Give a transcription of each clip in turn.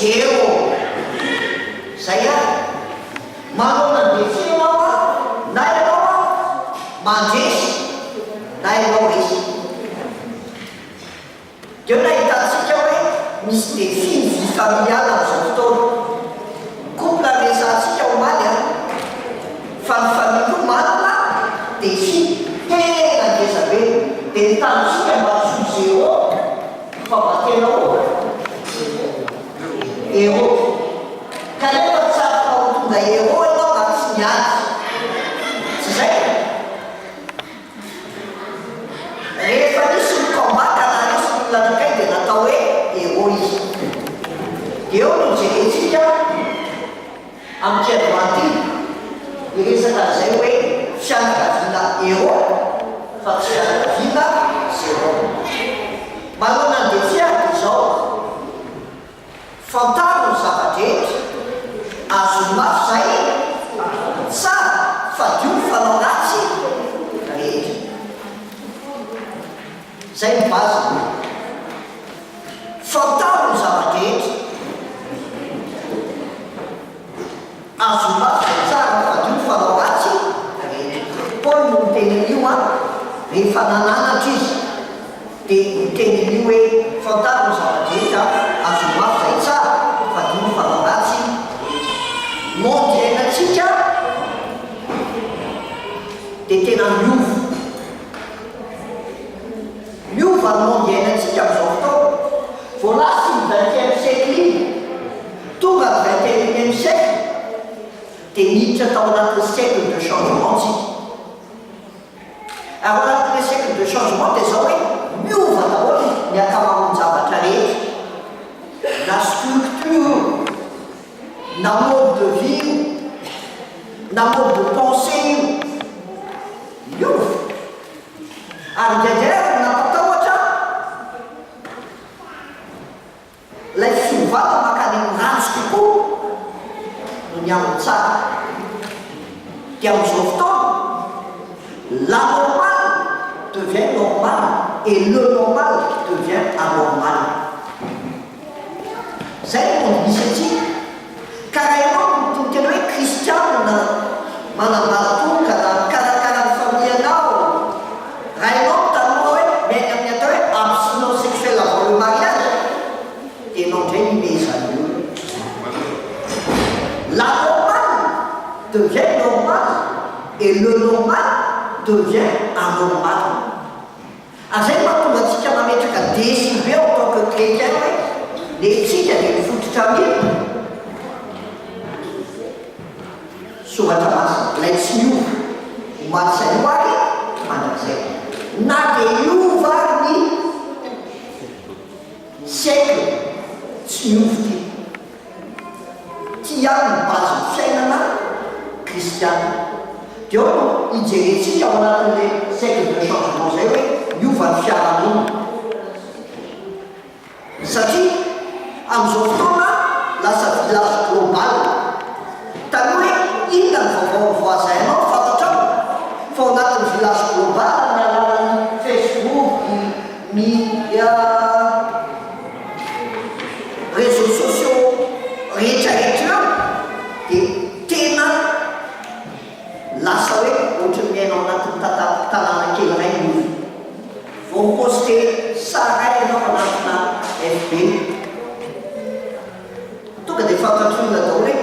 zéro. Zay a manao mandefa ianao a na ianao a mandresy na ianao resy. Deo nahitantsika hoe misy défi ny vie familiale amin'izao fotoana. Couple resantsika omaly a fa ny famille omalina défi tena ngezabe dia nitanitsika mba zo zéro fa mba tena eo kanefa tsara ho tonga eo ianao na tsy miady tsy zay. Rehefa nisy ny combat na nisy olona nakay dia natao hoe eo izy. Eo no jerentsika amin'ny kiadroantiny iresaka zay hoe fianakaviana eo fa tsy fianakaviana zéro. Manao nandefia izao fantaro ny zavadrehetra azo mafy zay tsara fa dio fanao ratsy rehetra. Zay ny base. Fantaro ny zavadrehetra azo mafy tsara fa dio fanao ratsy rehetra. Paul no mitenen'io a rehefa nananatra izy dia mitenen'io hoe fantaro ny zavadrehetra azo mafy zay tsara fa dio fanao ratsy. Monde iainatsika dia tena miova. Miova ny monde iainatsika amin'izao fotoana. Vao lasy ny 20e siècle iny tonga ny 21e siècle dia miditra tao anatin'ny siècle de changement tsika. Ao anatin'le siècle de changement dia zao hoe miova daholo ny ankamaroany zavatra rehetra, na structure, na mode de vie, na mode de pensée miova. Ary ndraindray napatahotra lay fivavaka makany amin'ny ratsy kokoa no ny amin'ny tsara. Dia amin'izao fotoana la normale devient normale et le normal devient anormal. Zay no monde misy atsika. Ka raha ianao no tena hoe kristiana manambara-tonga na karakara ny famille anao, raha ianao taloha hoe miaina amin'ny atao hoe abstinence sexuelle avant le mariage, dia ianao ndray nimezany io. La normale devient normale et le normal devient anormal. Zay mahatonga antsika mametraka décibe en tant que chrétien hoe le tsika dia mifototra mila soratra masina lay tsy miova omaly sainoaky mandrakzay na dia iova ny siècle tsy miova ty ihany ny base ny fiainana kristiana. Dia eo no ijerentsika ao anatin'le siècle de changement zay hoe miova ny fiarahamonina. Satria amin'izao fotoana lasa village global. Taloha hoe inona ny vaovao voisinao fantatrao fa ao anatin'ny village global ny alalan'ny Facebook, media, réseaux sociaux rehetrarehetra dia tena lasa hoe ohatran'ny miainao anatin'ny tanàna kely ray miova. Vao miposte sara ianao anatina FB tonga dia fantatr'olona daholo hoe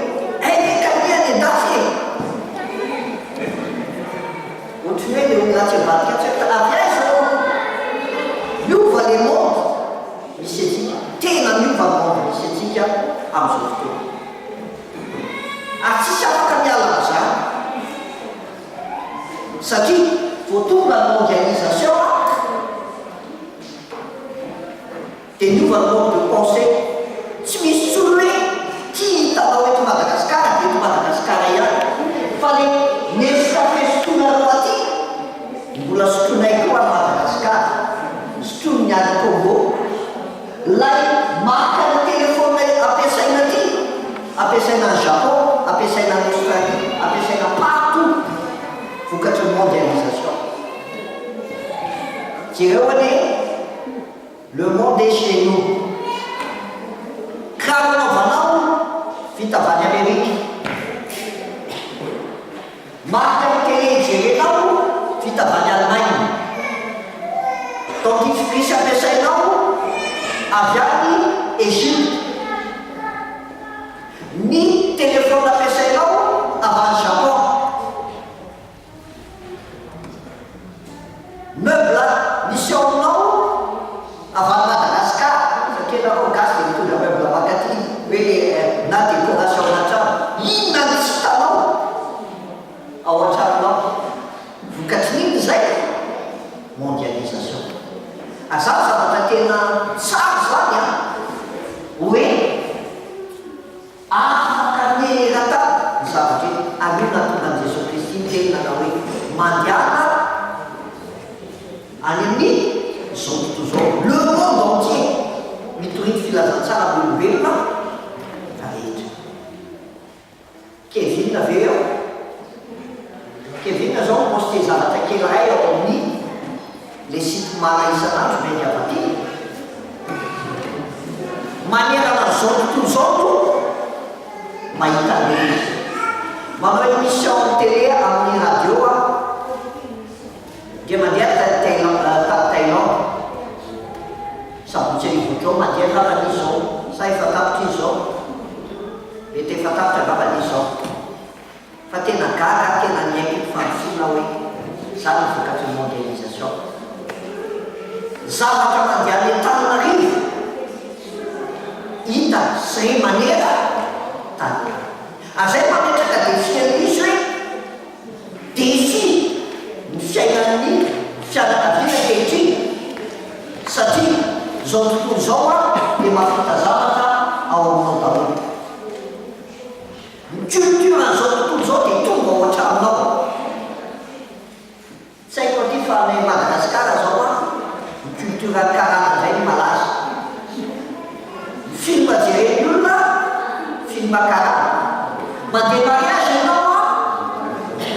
kaliany endafy ohatrany hoe le olona tsy ambadika tsy hoe avy zao miova le monde misy atsika. Tena miova monde misy atsika amin'izao fotoana. Ary tsisy afaka miala amin'izany satria vao tonga ny mondialisation dia miova ny mode de pensée. Tsy misy tsolo hoe tia hitanao eto Madagasikara dia eto Madagasikara ihany fa le nescafe sotonareo aty mbola sotonay koa any Madagasikara, sotonony any Congo. Lay marka ny telefôna ampiasaina aty ampiasaina any Japon, ampiasaina any Australie, ampiasaina partout vokatry ny mondialisation. Jereo ane le monde est chez nous. Karaha avy any Egypte. Ny telefôna ampiasainao avy any Japon. Meuble misy ao aminao avy any Madagasikara, satria nareo gasy dia mitondra meuble makaty hoe na décoration an-trano. Inona ny tsy hitanao ao an-tranonao? Vokatrin'iny zay mondialisation. Azao zavatra tena tsara zany a, hoe afaka nerata ny zavatra io natonga an' Jesosy Kristy nytenana hoe mandiana any amin'ny zao tontolo zao le monde entier mitority filazantsara amin'olombelona rehetra. Kevin avy eo, Kevin zao poste zavatra kely ray ao amin'ny le site mana isan'andro mety avaty manerana zao tontolo zao mahita le manao émission télé amin'ny radio a dia mandeha Thaïlande sabotsy rivotrao mandeha ravan'izy zao sa efa tapitra izy zao mety efa tapitra ravan'izy zao fa tena gaga tena miaiky fanfona hoe zany vokatry mondialisation. Zavatra mandeha ny Antananarivo hita sy manera tany azay mametraka defy an'izy hoe defy ny fiainan'ny fianakaviana kehitriny satria zao tontolo zao a dia mahavita zavatra ao aminao daholo. Ny culture an'izao tontolo zao dia tonga ao an-tranonao. Tsy haiko aty fa ny Madagasikara zao a ny culture karazana zay ny malaza. Film jereny olona, film karana. Mandeha mariage ianao a,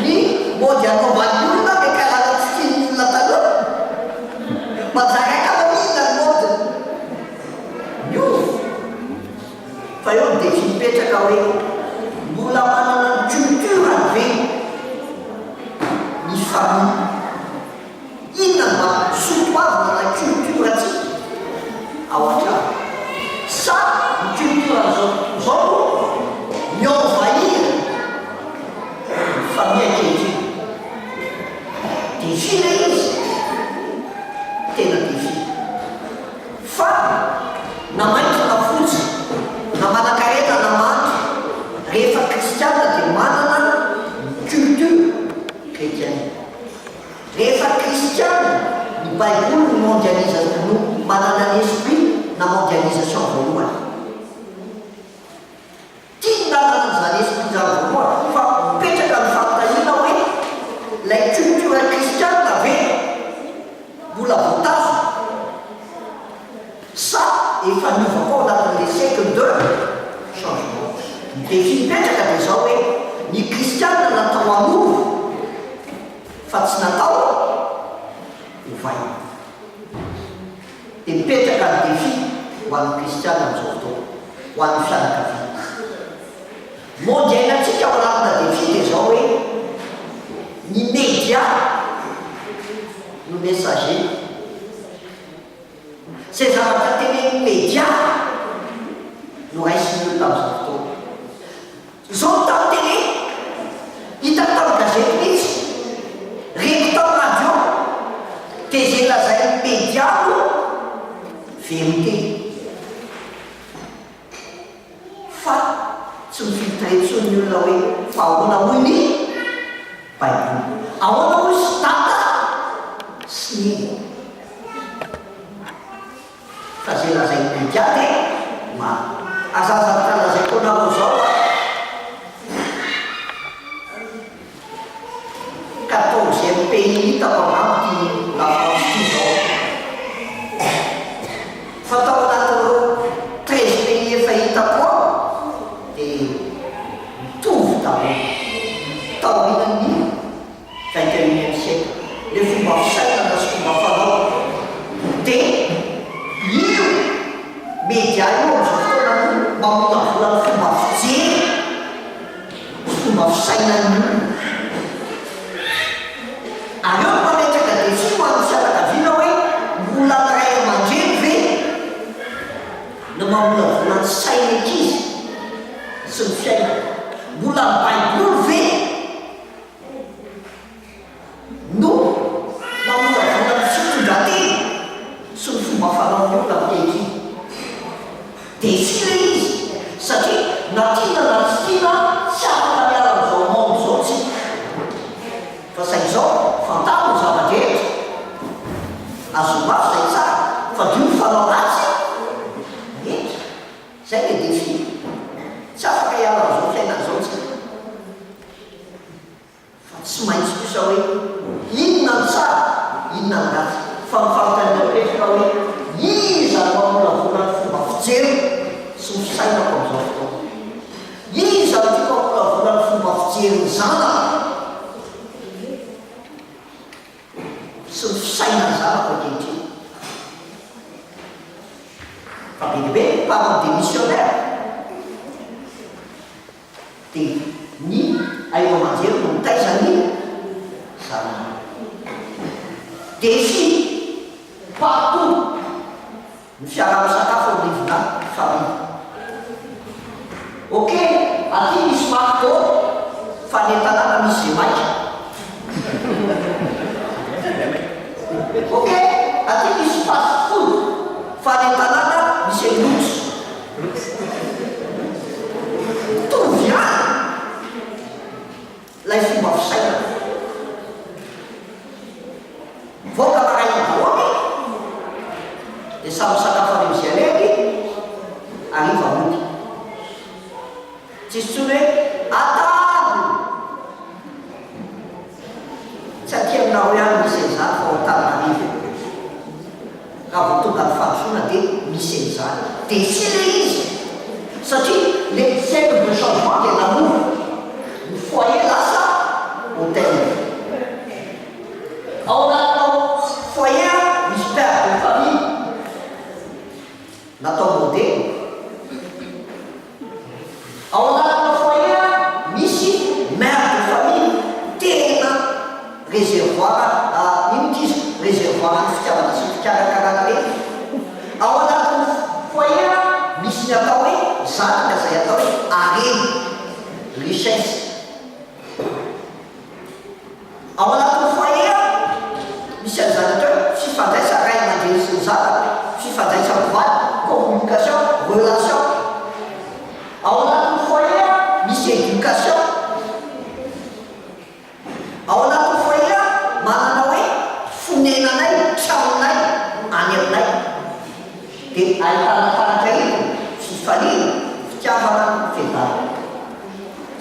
ny mody anaovan'ny olona dia karana tsy tian'ny olona taloha. Manjary akamanina ny mody. Io fa eo dia tsy mipetraka hoe mbola manana ny culture ve ny famille. Inona mba sotoavina na culture atsika ao an-trano sa ny culture zao mienvahir ny famille ankehitriny. Défi le izy tena défi fa na maitso na fotsy na manan-karena na mandry rehefa kristiana dia manana culture chrétienne. Rehefa kristiana ny baiboly ny mondialisation no manana ny esprit na mondialisation voalohany. Tia nanana zany esprit zany voalohany fa mipetraka ny fanontaniana hoe lay culture kristiana ve mbola voatazo sa efa niova koa anatin'le siècle de changement. Ny défi mipetraka dia zao hoe ny kristiana natao amovo fa tsy natao hovaina. Dia mipetraka ny défi ho an'ny kristiana amin'izao fotoana, ho an'ny fianakaviana. Mondialintsika ao anatina défi dia zao hoe ny média no messager. Zay zavatra teneny média no raisin'olona amin'izao fotoana. Zao tao télé, hita tao gazety mihitsy, reky tao radio, dia zay lazay média no vérité. Fa tsy mifiltretsony olona hoe fa ahoana hoy ny baiboly, ahoana hoy sy tata sy nino. Fa zay lazay média dia maro. Azazavatra lazay koa nareo zao a 14e pays hitako anaty la France ty zao. Fa tao anatin'ireo 13 pays efa hitako ao dia mitovy taorinan'ny 21e siècle le fomba fisainana sy fomba fanao. Dia io média io amin'izao fotoana mamolavola ny fomba fijery sy fomba fisainan'ny olona. Aleo mametraka défi ho an'ny fianakaviana hoe mbola ray aman-dreny ve mamolavola ny saina ankizy sy ny fiaina mbola ny baiboly ve no mamolavola ny fitondratena sy ny fomba fanaon'olona amin'nkehitriny dia tsy le izy satria na tiana na tsy tiana tsy afaka miala amin'izao mondo zao tsy fa sain izao fantaro ny zava-drehetra azo mafy zay tsara fa dio ny fanao ratsy etra zay le défi tsy afaka hiala amin'izao fiainan'izao tsy fa tsy maintsy kosa hoe inona ny tsara inona ny ratsy fa mifampitandreo rehetra hoe iza no mamolavola ny fomba fijery sy ny fisainako amin'izao fotoana iza no tiako mamolavola ny fomba fijery ny zanaka sy ny fisainany zanako ankehitriny fa bedibe parent des missionnaires dia ny aio aman-jery no mitaizany zanaka défi partout ny fiarahamisakafo amin'n'ivona famille ok aty misy marteau fa ny tanàna misy ze maika ok aty misy fast food fa ny tanàna misy eloso toviany lay fomba fisaina voaka maraina dahoany dia samy sakafo any am'zay aleky ariva moky tsisy tsony hoe atable tsy aty aminao hoe any misy an'izany fa otanariva raha vo tonga ny fandrosoana dia misy an'izany dia tsy le izy satria le cercle de changement dia namovo ny foyer lasa hôtel ao anatinao foyer misy père de famille natao modele ao anatinao foyer misy mère de famille tena réservoir ino tizy réservoir ny fitiavana sy fikarakarana reny ao anatin'ny foyer misy ny atao hoe zanaka zay atao hoe areny richesse ao anatin'ny foyer misy an'izany atao hoe fifandraisa ray aman-dreny sy ny zanaka fifandraisa mivady communication relation ao anatin'ny foyer misy éducation ao anatin'ny foyer manana hoe fonenanay tramonay any aminay dia ahitana farakahina fifaliana fitiavana fedana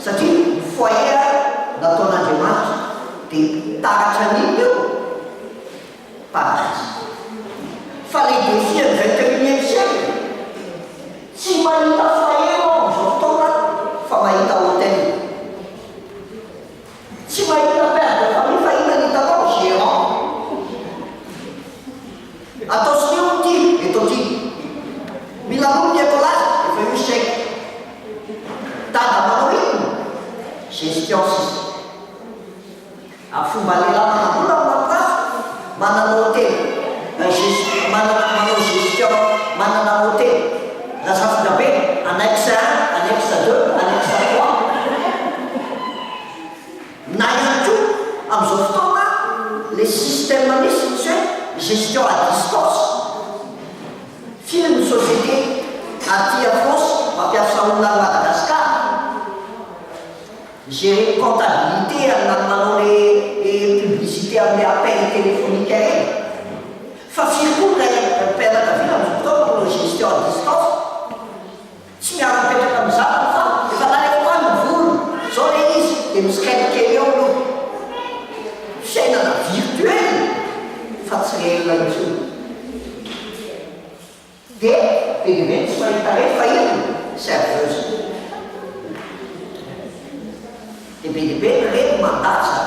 satria ny foyer nataon'andriamanitra dia taratra an'iny io paradis fa le défi ny 21e siècle tsy mahita foyer ao amin'izao fotoana fa mahita hôtel tsy mahita père de famille fa ina nitanao gérant atao sinio ty eto ty mila mono ny écolage efa io chèque tada manao ino gestion sisa afomba lehilahy manambola manapasy manana hôtel manao gestion manana hôtel lazafina be annexe 1 annexe 2 annexe 3 na ihany ko amin'izao fotoana le système misy misy hoe gestion à distance finy ny société aty a France mampiasa olona ny Madagascar gérer comptabilité amin'any manao le publicité amin'ny appel téléphonique reny fa firy koa ray mpianakavina amin'izao fotoana manao gestion à distance tsy miara mipetraka amin'izany fa efa naleko any ny volo zao le izy dia misikelikely eo no fiainana virtuel fa tsy réel intsony dia bedibe tsy mahita hoe fa ino serveuse dia bedibe reny mandatsy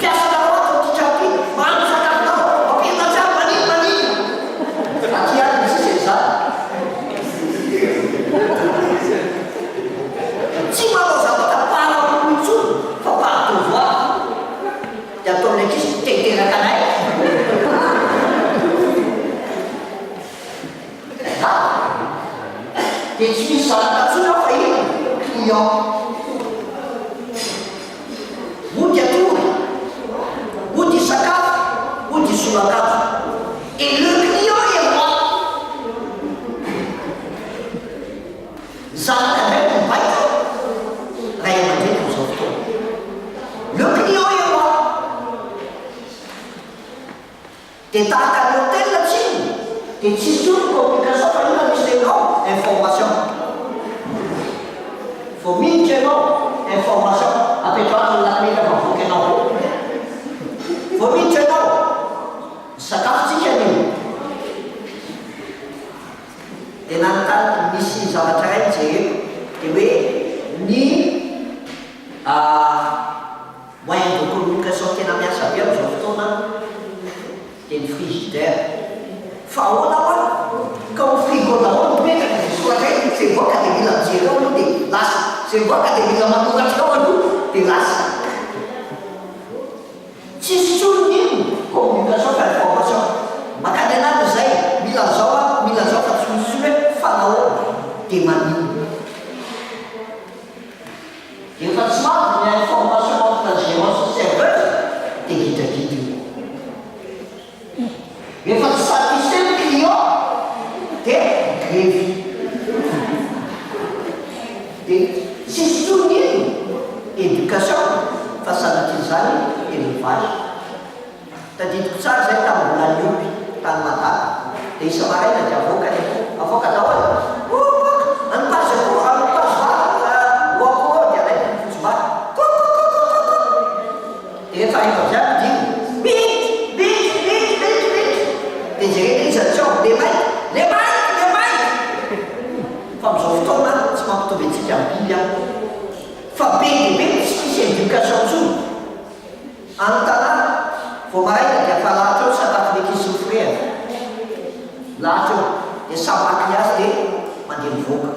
piasa naroato titrampiny mano sakafinao mampihina jiaby manino manino aty any misy zany tsy manao zavatra paraolo intsony fa paradevoir dia ataon'le ankizy teteraka anay dia tsy misy zanaka tsona fa ino client ody atory ody sakafo ody solakafo et le client est moi zanaka ndray mibaiko ray aman-dreny am'izao fotoana le client est moi dia tahaka ny hôtel tsiny dia tsisy tony communication fa ina misy tenao information faut miditra ianao information apetrahana lakmeka vavoky anao faut miditra ianao sakafotsika anio dia nanontany misy zavatra ray mijereko dia hoe ny moyen de communication tena miasa be am'izao fotoana dia ny frigidaire fa ahoana hoana ka ho frigo daholo mipetraka dia soatray zay voaka dia mila mijery ao aloha dia lasa zay voaka dia mila manoratry ao aloha dia lasa tsisy tsony ino communication fa information makany anany zay mila zao a mila zao fa tsy misy hoe fanahoana dia manino efa tsy maty ny information entre gérance serveur dia gidragidy efa tsy satisfait ny client dia grevy dia tsisy tsony ino éducation fa sanatry zany élevage tadidiko tsara zay tamin'ny mbola niompy tany mataka dia isa maraina dia avoaka ny avoaka daholo anopazy anopazy voako dia alay fotsybary dia efa efa ziaby dino bity dia jerena izy atsao le maity fa am'izao fotoana tsy mampitovy antsika am'biby a fa be dia be tsy misy éducation tsony anotanana vao maraina dia fa lahatra eo sakafo lekizy souffrir lahatra eo dia samaky azy dia mandeha mivoaka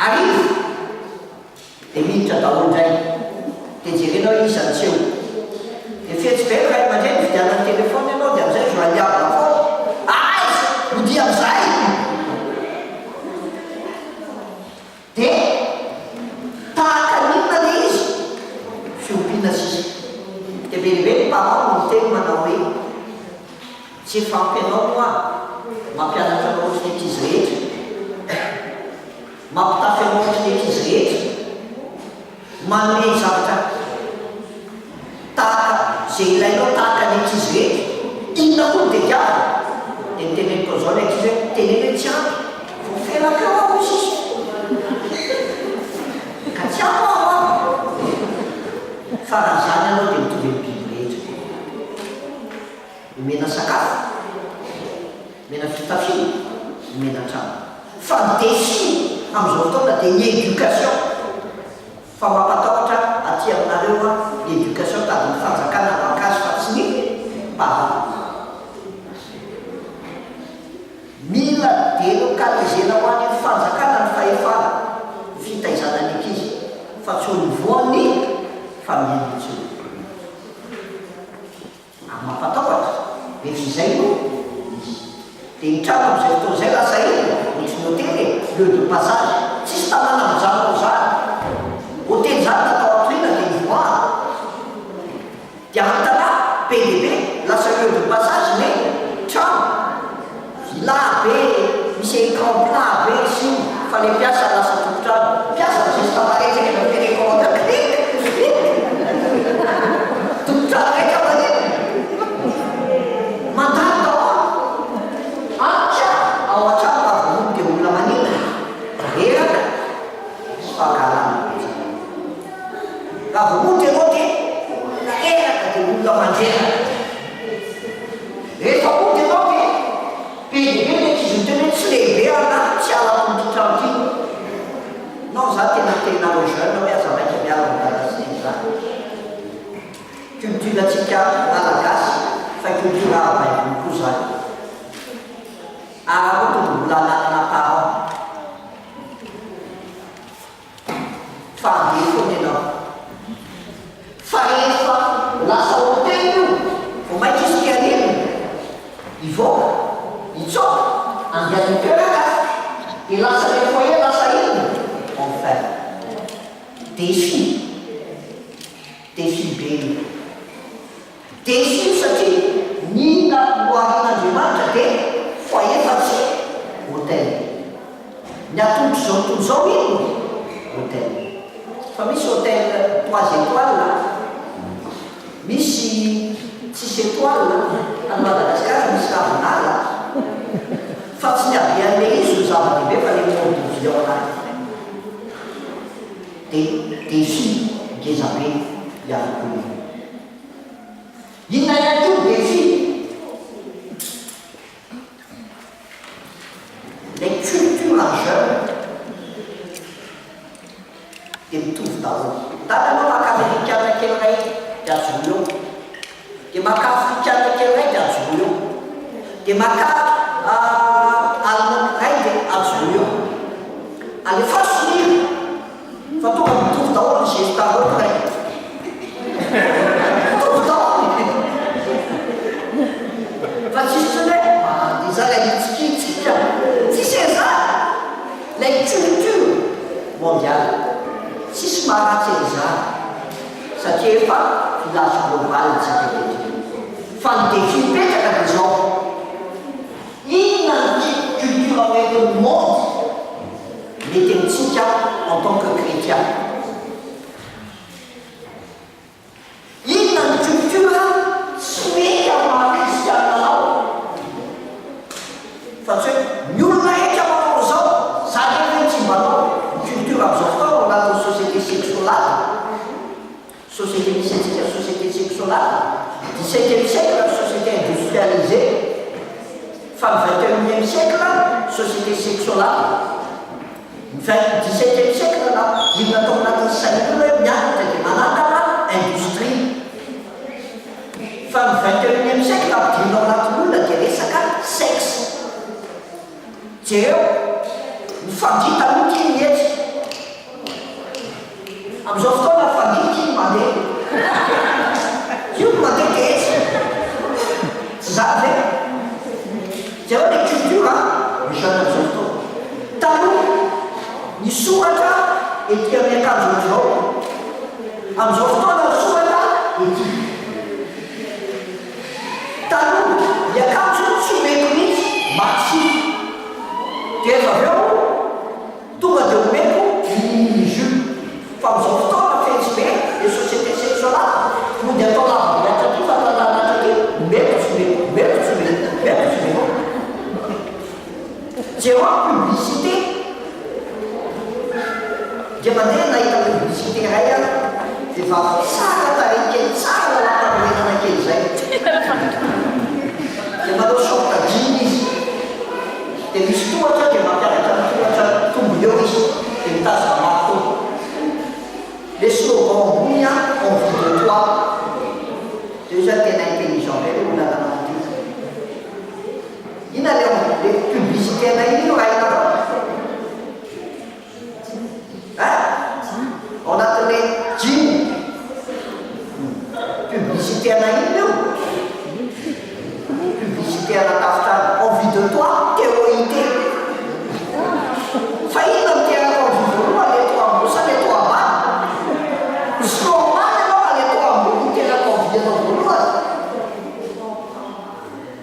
arivo dia miditra daholo ndray dia jerenao izy antseo dia fetsibeko ray aman-dreny vidianany telefony ianao dia am'izay joaliabina foana aizy modi am'izay dia tahaka ninona le izy fiompiana sisy dia belibe ny parent no teny manao hoe tsy fampy anao moa mampianatra anao ohatry ny ankizy rehetra mampitafy anao ohatry ny ankizy rehetra manome zavatra tahaka zay ilainao tahaka ny ankizy rehetra inona koa dia diava dia niteneniko zao ny ankizy hoe teneny hoe tsy ampy vo felaka eo aho sisy ka tsy ampy aho fa raha zany anao dia mitovy ny biby rehetra mena sakafo mena fitafina mena trano fa ny défi am'izao fotoana dia ny éducation fa mampatahotra aty aminareo a ny éducation tady ny fanjakana makazo fa tsy ny parent mila délocalisena ho any fanjakana ny fahefana fitaizana ny ankizy fa tsy onivoany familitsy amin'ny mampatahotra efa izay no dia ny trano am'izay fotoana izay lasa iny ohatriny hôtely lieu de passage tsisy tanàna amin'izanao zany hôtely zany natao atoriana dia nivoana dia antana be dia be lasa lieu de passage ny trano villa be misy écran plat be sy fa le mpiasa lasa tompotrano mpiasa zay sy tamaretraka na télécommande clic tompotrano raika maniny mandany tao atya ao an-trano avomono dia olona manina eraka sy fahakalana raha vomono ianao dia eraka dia olona mandreraka rehefa mono ianao dia be dia be le kizy teny hoe tsy lehibe ana tsy ala-tompotrano ty nao za tena tenareo jeune hoe aza maika miala midalasiny zany culture atsika malagasy fa culture arabaikony koa zany araha ohatry mbola nanana parent fa andeha foana ianao fa rehefa lasa hôtely io vo maika izy tianiny ivoaka itsoka andeha ny toeraka dia lasa le foyer lasa ino enfin défi be défi satria ny namboarin'Andriamanitra dia foyer fa tsy hôtel. Ny atondro zao tontolo zao ino hôtel fa misy hôtel 3 étoiles misy 6 étoiles a Madagasikara misy ravinala fa tsy ny abean'le izy ho zava-dehibe fa le mondovy ao anaty dia défi ngezabe ihany koa inona ihany koa défi les cultures en jeune dia mitovy daholo. Tananao maka amerikana kely ray dia ajobo eo, dia maka afrikana kely ray dia ajobo eo, dia maka allemand ray dia ajobo eo. Alefa sonira fa tonga mitovy daholo ny gesta loatra ray mitovy daholo fa tsisy tsony hoe iza lay mitsikitsika tsisy ezany lay culture mondiale tsisy maharatsy ezany satria efa village global tsika eto fa ny défi mipetraka dia zao inona ny culture hoentin'ny monde mety amintsika en tant que chrétien. Inona ny culture tsy mety amin'ny maha-kristiananao fa tsy hoe ny olona etra manao zao zany hoe tsy mbanao culture amin'izao fotoana ao anatin'ny société sexualate société misy antsika société sexualate 17e siècle société industrialisée fa ny 21e siècle société sexualate 17e siècle na dimy natao anatin'ny sain'olona hoe mianatra dia manangana industrie fa ny 21e siècle ampidirinao anatin'olona dia resaka sexe jereo mifandrita mihitsy iny etsy amin'izao fotoana fandrika iny mandeha io mandeha dia etsy tsy zany ve jereo le culture misy any amin'izao fotoana taloha ny soratra ety amin'ny akanjo zao amin'izao fotoana ny soratra ety taloha ny akanjo tsy omeko mihitsy maxi dia efa avy eo tonga dia omeko ny jus fa amin'izao fotoana fetsy be le société sexualate no dia atao lavabeatra ty fa talanatra ty omeko tsy omeko omeko tsy omeko omeko tsy omeko jereo publicité dia mandeha nahita publicité ray a dia va tsara tarikely tsara lampanoenana kely zay dia manao sorta jean izy dia misy tohatra dia mampiaraka ny tohatra tombony eo izy dia mitazona marto le slogan ambony a envie de toi dia io zany tena intelligent be le olona nananty ina le publicité na iny io raha inareo ao anatin'le jean publicité ana iny io publicité anatafitra envie de toi théoité fa inona miteraka envie voaloha le to ambony sa le to ambany sy to ambany anao le to ambony miteraka envie anao voaloha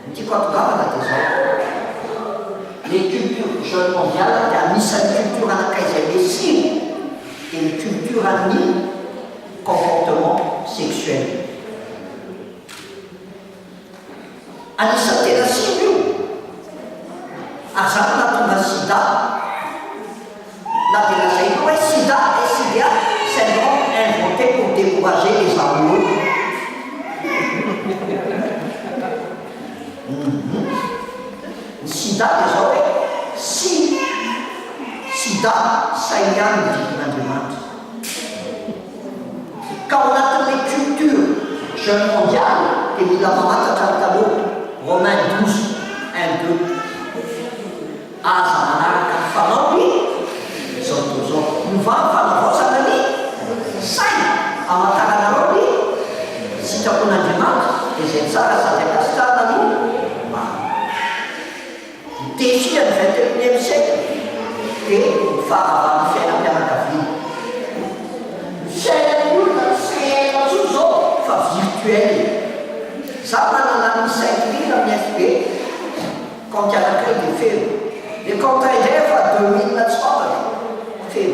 ny tiako atongavana dia zao les cultures jeune mondiale dia anisan'ny culture anakaizay mesiny et une culture amie comportement sexuel. Anisan'ny tena simy io azany natonga sida na dia lazay hoe sida SIDA syndrome inventé pour décourager les amoureux. Ny sida dia zao hoe sida saigany didin'Andriamanitra ka ao anatin'le culture jeune mondiale dia mila mamantatra ny taloha Romain 12 1 2 aza manaraka ny fanaovy zao to zao mivamy fanavaozana ny saina amantaranareo ny sitrapon'Andriamanitra dia zay tsara sady akasitrahana ny défi amin'ny 21e siècle dia fahavalon'ny fiainam-pianakaviana. Fiainan'ny olona fiaina tso zao fa virtuel. Za manana ny 5000 amin'ny FB compte anankiray dia feo. Le compte indray fa 2000 tsy fantako feo.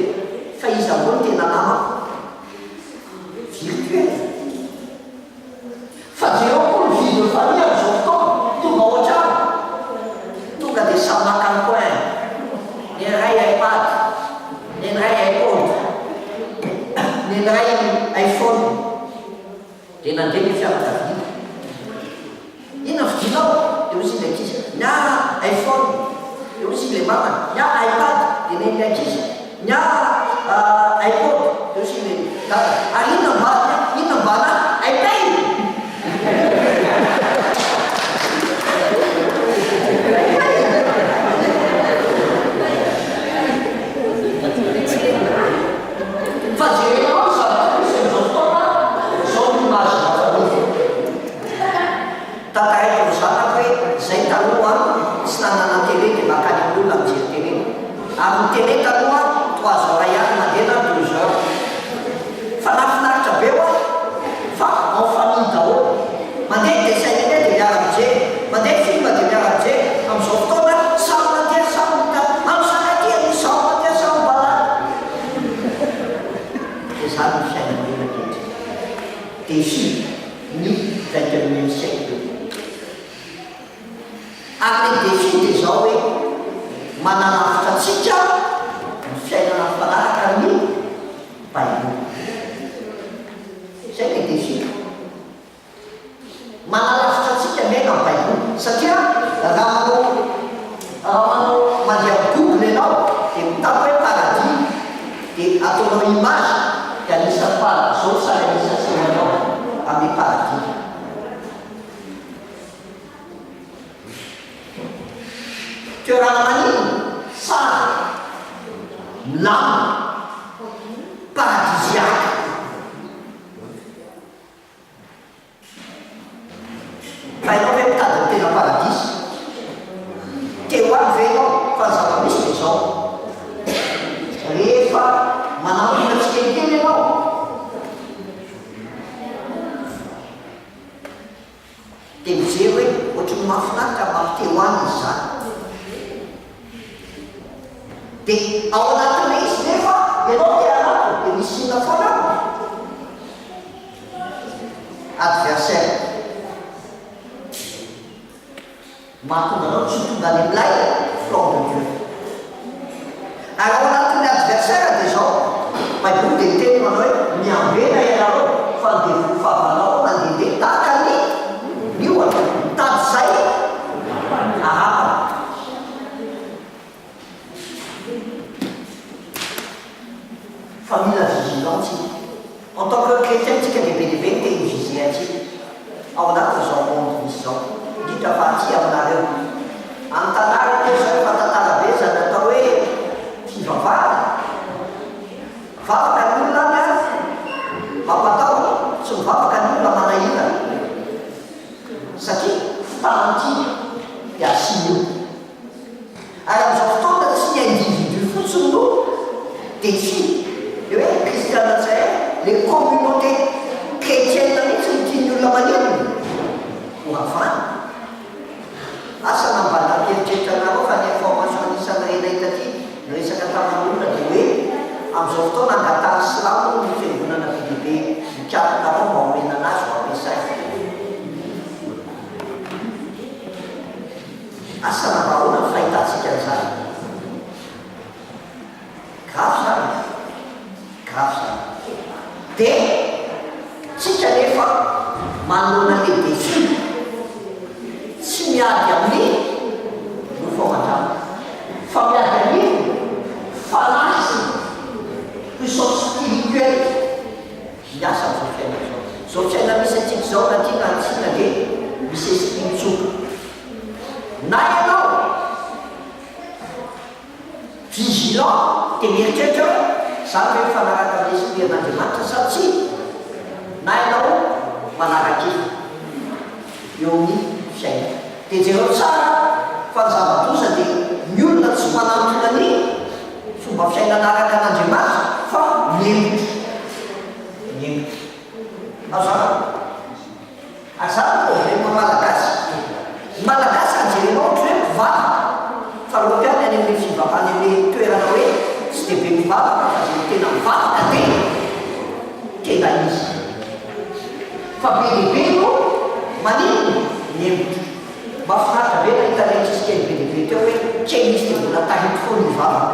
Fa izy ambony tena namako virtuel. Fa zero koa ny video famille amin'izao fotoana tonga ao an-trano. Tonga dia samy maka ny coin. Ny iray iPad, ny iray iPod, ny iray iPhone. Dia nandeha ny fianakaviana. Inona vidinao? Dia hozy ilay ankizy. Nya iPhone. Dia hozy ilay mamany. Nya iPad. Dia ny ilay ankizy. Nya iPod. Dia hozy ilay dada. Ary inona mbana iPad. Fa jerenao zavatra misy amin'izao fotoana zao ny image na famille. Tantaraiko ny zanako hoe zay taloha tsy nanana télé dia makany amin'olona mijery télé. Amin'ny télé taloha 3 heures ihany mandeha na 2 heures. Fa nafinaritra be ho fa en famille daholo. Mandeha dessin animé dia miara-mijery, mandeha film dia miara-mijery. Amin'izao fotoana samy mandeha samy amin'ny sanakiany samy mandeha samy balady. Dia zany ny fiainana ketra. Défi ny 21e siècle. Amin'ny défi dia zao hoe mananafitra antsika ny fiainana mifanaraka amin'ny Baiboly. Zay ny défi. Mananafitra antsika miaina amin'ny Baiboly satria raha manao mandeha Google ianao dia mitapy hoe paradis dia ataonao image dia anisan'ny paradis zao sary anisan'ny seranao amin'ny paradis. Toerana manino sary milamy paradisiaka. Fa ianao hoe mitady ny tena paradis teo aby ve ianao fa ny zava-misy dia zao. Rehefa manambola tsikelikely ianao dia mijery hoe ohatran'ny mahafinaritra mampiteo any izy zany. Dia ao anatin'ilay izy nefa ianao dia anato dia misy inona foana adversaire mahatonga anao tsy tonga any amilay flanc de Dieu. Ary ao anatin'ilay adversaire dia zao Baiboly dia miteny manao hoe miambena ianareo fa ny devoly fahavanao mandehandeha tahaka ny ohatra mitady zay ahapana. Fa mila vigilance en tant que chrétien tsika lehibe teny viser atsika ao anatin'izao monde misy zao. Indrindra fa aty aminareo amin'ny tanàna teo zao efa tantara be zany atao hoe fivavahana. Vavaka ny olona any mampatao tsy mivavaka ny olona manahirana satria fitanty dia asiny. Ary amin'izao fotoana tsy ny individu fotsiny no défi. Le hoe kristiana zay le communauté chrétienne mihitsy ny tiany olona maniriny ho avany. Asa nambana mieritreritra anareo fa ny information anisany renay taty niresaka tamin'olona dia hoe amin'izao fotoana angatany silamo ny fiangonana bebe mikaronareo maomena anazy ho ampiasay. Asa nambahoana ny fahitantsika an'izany. Grave zany. Grave zany. Dia tsika nefa manona le défi tsy miady amin'ny no fomandrano fa miady amin'ny falasy puissance spirituelle miasa amin'izao fiaina zao. Zao fiaina misy antsika zao na tia na antsika dia misy esprit mitsoka. Na ianao vigilant dia mieritreritra zany hoe mifanaraka amin'ny esprit an'Andriamanitra sa tsy. Na ianao manaraky eo amin'ny fiaina. Dia jereo tsara fa ny zava-doza dia ny olona tsy manantona ny fiainana araka an'Andriamanitra fa miembotra azany problema malagasy anjerenao ohatra hoe mpivavaka fa lopiany any amin'ny fivavany amin'ny toerana hoe tsy dia be mivavaka fa zay tena mivavaka tena izy fa be lehibe no manino miembotra mafinaritra be na hitanentsisy kely be lehibe teo hoe kely izy dia mbola tahito foana mivavaka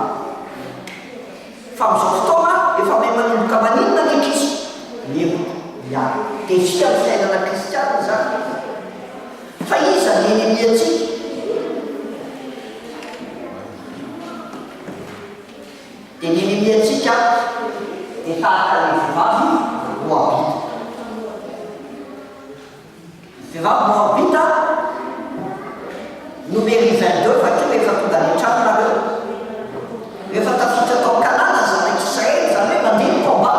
fa am'izao fotoana efa may manomboka maninona ndraiky izy miembotra dia isika amin'ny fiainana kristiana zany fa iza ny eny miatsika dia ny eny miatsika dia tahaka ny vehivavy moabita numéro 22 fakeo rehefa tonga ny an-trano nareo rehefa tafiditra tao Kanana zanak'Israely zany hoe mandeha combat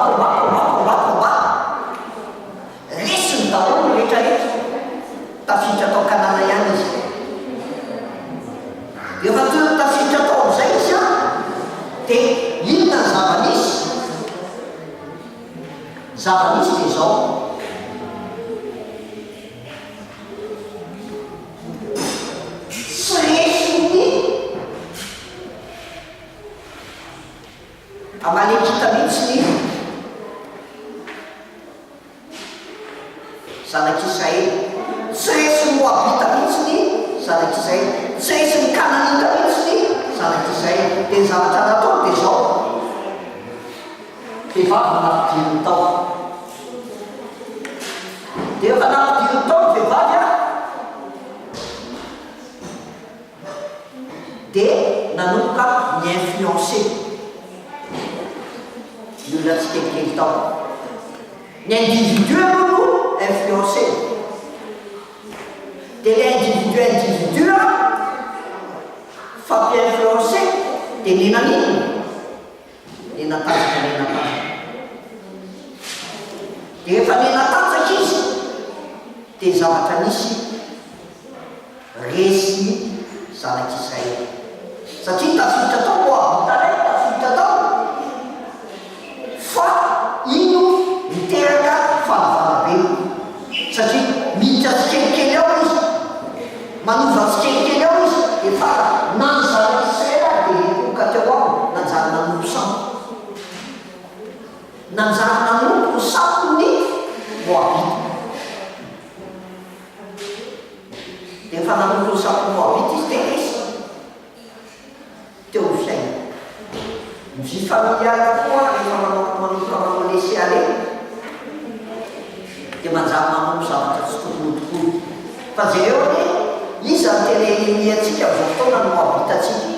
resiny daholo rehetrarehetra tafiditra tao Kanana ihany izy rehefa tafiditra tao amin'izay izy a dia inona ny zava-nisy dia zao amanekita mihitsy ny zanak'Israely tsy resy ny moabita mihitsy ny zanak'Israely tsy resy ny kananita mihitsy ny zanak'Israely dia ny zavatra natao dia zao vehivavy nampidiriny tao dia efa nampidiriny tao ny vehivavy a dia nanomboka ny influencé ny olona tsy kelikely tao ny individu aloha influencé dia le individu fampi-influencé dia nenan'ino nenatanjaka dia efa nenatanjaka izy dia zavatra nisy resy zanak'Israely satria tafiditra tao moabitaray tafiditra tao fa ino miteraka fahavarabe satria miditra tsikelikely ao izy manova tsikelikely ao izy efa nanjanak'Israely dia lekoka teo ao nanjary nanompo sampo ny moabita dia efa nanompo sampo moabita izy dia izy teo fiaina ny vie familiale koa rehefa manomboka manoloesy ale dia manjary manompo zavatra tsy tokony fa zareo hoe iza ny tena enemiantsika amin'izao fotoana no moabitatsika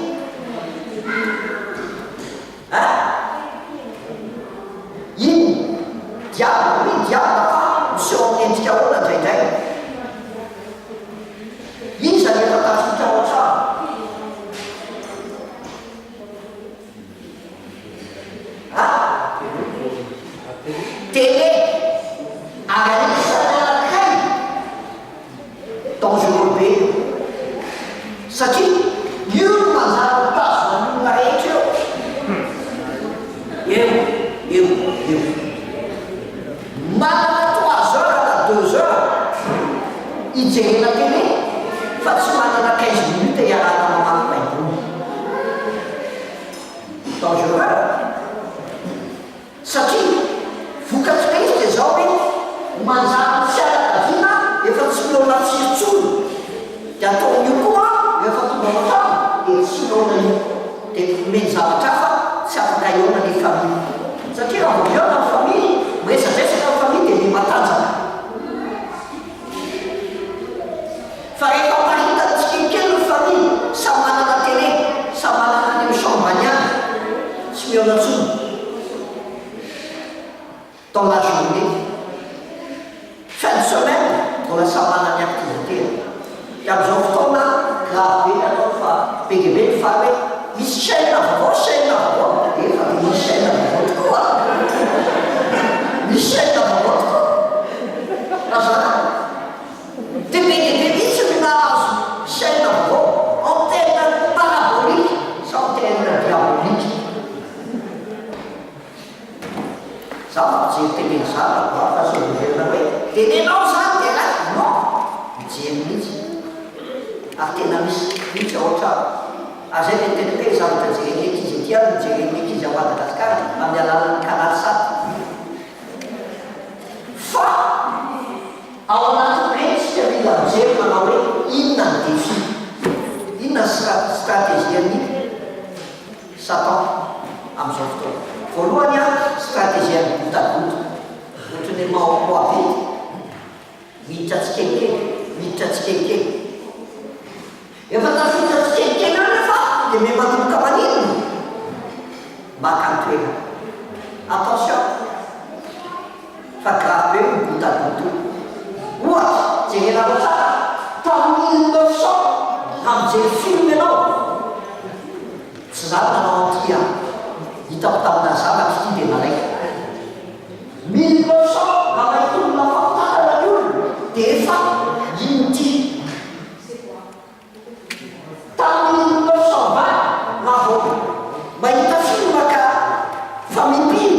ino diavina fa miseho amin'endrika ahoana ndraindray iza ny efa tafiditra ao an-trano télé anisany anakay dangereux be satria io no manjary mitazona ny olona rehetra eo manana 3 heures na 2 heures ijerena télé fa tsy manana 15 minutes iarana mamaky baiboly dangereux satria vokatsika izy dia zao hoe manjary fianakaviana efa tsy milaona firotsolo dia ataon'io koa efa tonga ao an-trano dia tsy milaona io dia meny zavatra hafa tsy afaka iona ny famille satria raha vao miona ny famille miresadresaka ny famille dia le matanjaka fa rehefa mahita tsikelikely ny famille samy manana télé samy manana ny chambagnany tsy miona tsony dans la journée fin de semaine mbola samy manana ny activité dia amin'izao fotoana grave be atao fa be dia be ny fa hoe misy chaîne vaovao efa dia misy chaîne vaovao tokoa misy chaîne vaovao tokoa azana dia be dia be mihitsy ny nahazo chaîne vaovao antenne parabolique sa antenne diabolique Sama cerita salah apa sebenarnya we tenenau santai lah no jemni artinya ni cowok aja itu sampai jadi kejadian jadi jawa sekarang menjalankan kanal sat fa awalnya itu bilang saya mau inna TV inna strategi ini satu amsoft keduanya strategi yang kita butuh untuk mau buat bicara skeke ya betul bicara skeke mana pak dia memang kapan ini makan tuh atau siapa fakrape kita butuh wah jangan apa salah tampil besok hampir film no sesama orang dia kita tahu sahabat kita mereka mil besok apa itu lafaz ada dulu desa jinti tampil besok mahu bayi tasir maka famili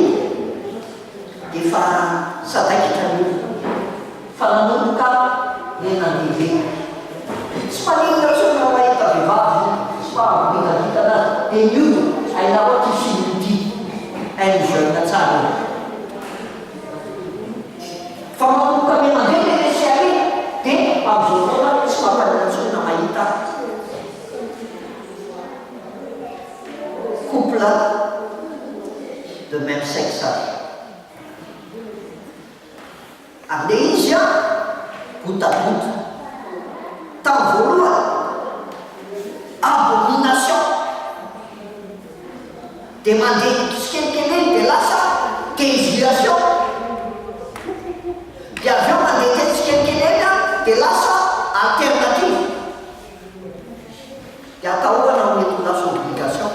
desa satai kita kalau buka dengan ini semakin besok bayi tapi bayi semakin kita dah you I know what you should do and you're not sorry. Kalau kami menghentikan syariat, dia absolutnya semua dan sunnah kita. Couple de même sexe. Indonesia, kutat, tanggul, abomination. Demander quelqu'un de l'achat, qu'inspiration. Il y a vraiment des quelqu'un de l'achat alternative. Il y a tahu kan orang itu langsung obligation.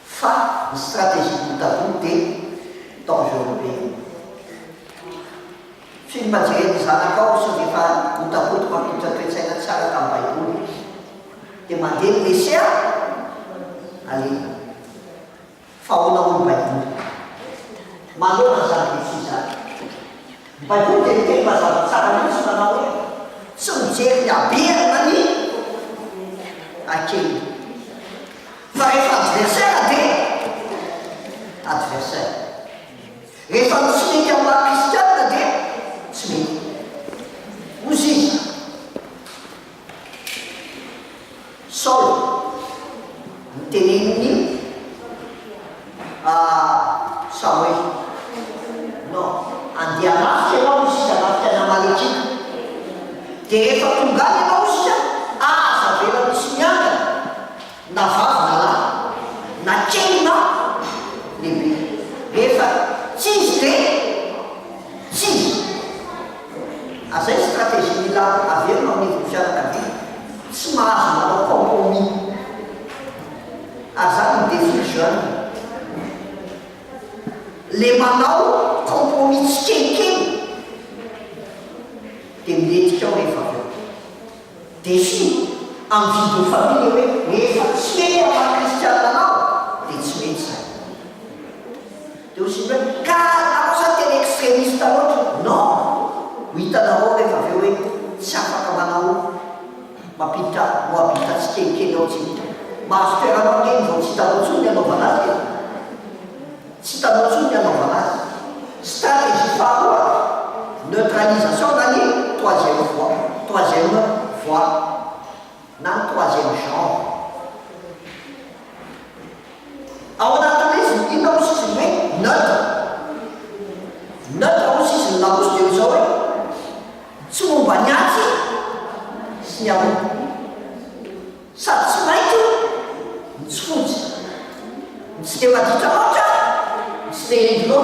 Fa strategi kita putih dangereux. Film macam di sana kau sudah fa kita putih makin terkait dengan cara kampanye pun. Demander Malaysia ali fauna baik malu rasa sisa baik jadi bahasa sana sudah tahu sungguh ya biar nanti akhir mereka adversaire refa sini yang Pakistan nanti sini musik sol tinini sampai no andiana que não se chama que na maliki que fa tunggal não se sabe la sinyaga na faz lá na china libi refa ciste asa strategi nila haver no ni funciona também semasa kompromi azam definition le manau kompromi skenken temleti kau refa defi envie de famille refa skenken apa Christian nanau desmensa Deus diz cara apa saja ekstremista outro não wita na hore fa vewe siapa kamanau mapita skenken no cinta mas pera alguém não cita no sunnya no balas cita no sunnya no balas strategi favor neutralisation ali troisième fois na troisième chambre awal tulis ini harus disebut neutre aussi c'est la bouche de Zoé semua banyak sih senyap saat semua itu disebut setiap dicaca setiap dulu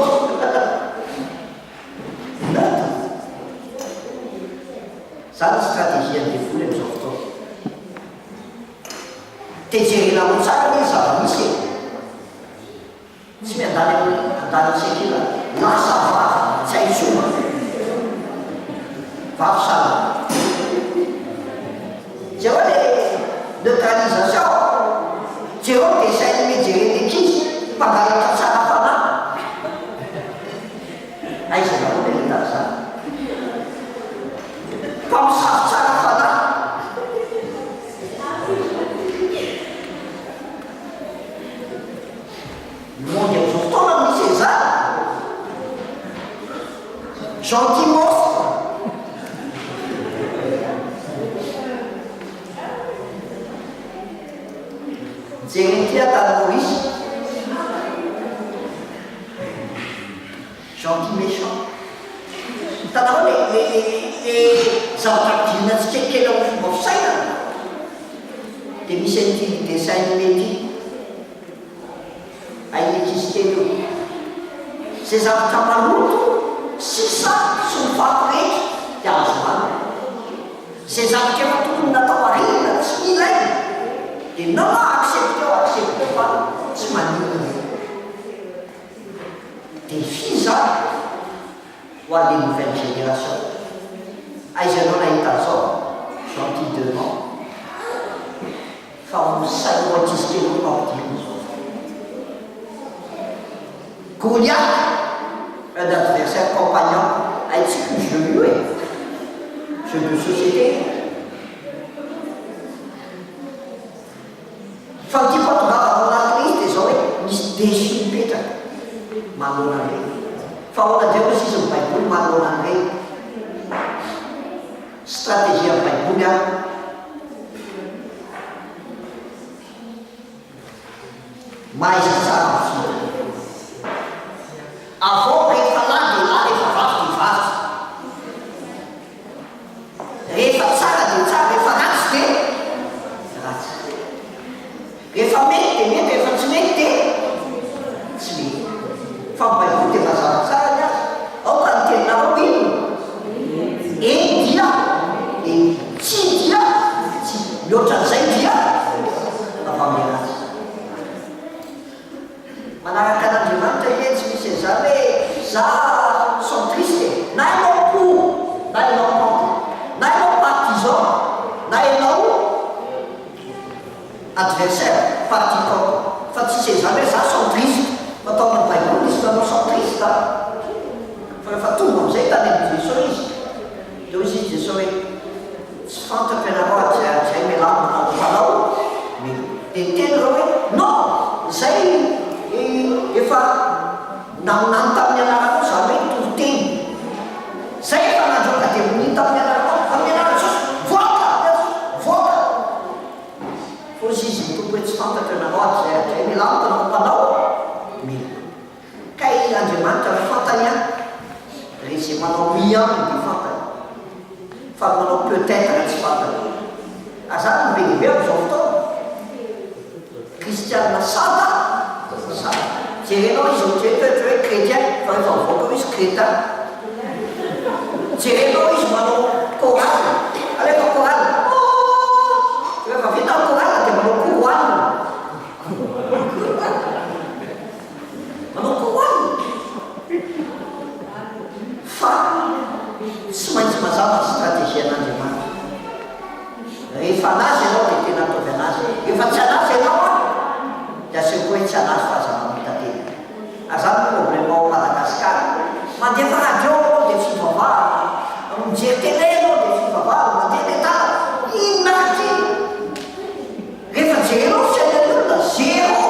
satu strategi yang difulen software tejeri lawan saya ni salah miskin sebenarnya antara sekila nasa saya cuma salah jawab neutralisation jawab saya ini jadi kis mpangalatra tsara fanahy aiza nao le hitany zany mpamosavy tsara fanahy monde am'izao fotoana misy an'izany gentiment zegny ty atany Maurice gentil méchant hitanao le zavatra ampidirinatsika kely amin'ny fomba fisaina dia misy an'ity dessin animé ty ahinekizy kely io zay zavatra maloto sisa sy ny fakoreky dia azo hany zay zavatra efa tokony natao arina tsy milay dia non accepte fa tsy manino défi zany ho an'le nouvelle génération aizanao nahita zao gentidement fa mosainy ankizy kely io mampidiriny zao Goliath, un adversaire compagnon haitsika ny jeu io jeu de société fa ty mpatongava anaty izy dia zao hoe misy défi mipetraka manoloana an'ireny fa ohatrandray ozy izy ny baiboly manoloana an'ireny stratégie amin'ny baiboly a maiza tsara fia avao rehefa lahy dia lahy rehefa vavy dia vavy rehefa tsara dia tsara rehefa ratsy dia ratsy rehefa mety dia mety rehefa tsy mety dia tsy mety fa baiboly dia mazava tsara ny azy ao ka ny teninareo ino dia tsy dia tsy mihoatra an'izay dia avamerazy manaraka an'Andriamanitra ie tsy misy an'izany hoe za centriste na ianao pour na ianao contre na ianao partisan na ianao adversaire parti contre fa tsisy an'izany hoe za centriste fatao amin'ny baiboly izy nanao centriste fa rehefa tonga am'izay tany amin'ny jesosy izy dia izy izy jesosy hoe tsy fantatra ianareo atsay milamina mpanao dia teny reo hoe non zay efa naminany tamin'ny anarako zany hoe toro-teny zay efa nandroaka dia mininy tamin'ny anarako amin'ny anarako jesosy voaka fa izy izy mitombo hoe tsy fantatra ianareo atsay milamina nanao mpanao ka Andriamanitra fantany a rehefa manao miaminy dia fantany fa manao peut-être tsy fantany azany ny bedibe amin'izao fotoana kristianina sada jerenao izy ohatra hoe chrétien fa rehefa mivoaka izy crétin jerenao izy manao chorale alefa chorale rehefa vita ny chorale dia manao chorale manao chorale fa tsy maintsy mazava ny stratégie an'Andriamanitra rehefa anazy ianao dia tena ataovy anazy rehefa tsy anazy ianao a dia aseko hoe tsy anazy fa aza mamita tena azany problème ao Madagasikara mandefa radio anao dia fivavahana mijery télé anao dia fivavahana mandeha letara inona rehefa jerenao fiainan'olona zéro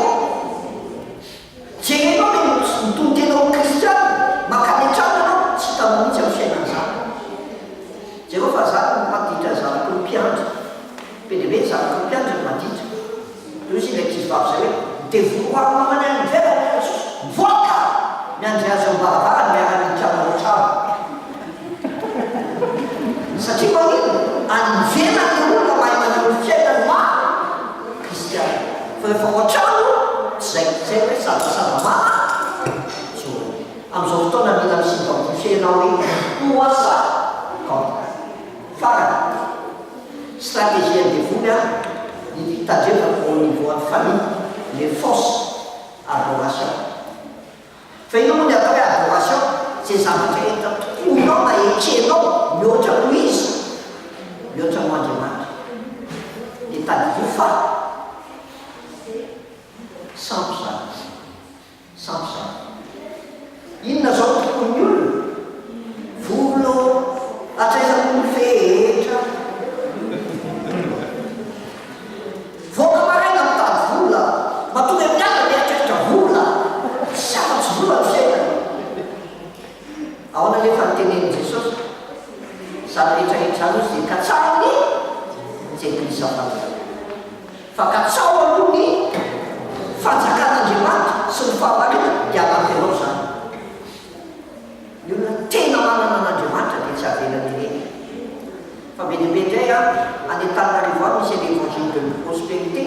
jerenao le mitontenao kristiana makanetrana anao tsy hitanao mihitsy amin'ny fiainan'izany jereo fa zany maditra zanako ny mpiandry be dehibe zanako ny mpiandry ny maditra toy izy ilay kizy vavy zay hoe devouloir mamany any vera mivoaka miandry azy ambaravara miarany trano trano satria manino anivena ny olona mahay manao fiainany maro kristiana fa rehefa ao an-trano zay hoe savasavamana so amin'izao fotoana mila misidentifienao hoe oasa contre farany stratégie andevoly a hitandreva au niveau de famille les fausses adoration fa ino moa ny atao hoe adoration zay zavatra enta tokonao na ekenao mihoatra ho izy mihoatra ho Andriamanitra dia tadiofa sampy zany isafana fa katsao aloha ny fanjakan'andriamanitra sy ny fahamarina dia anaty anao zany. Ny olona tena manana an'andriamanitra dia tsy avelany fa be deaibe indray any Antananarivo any misy l'évangile de prospérité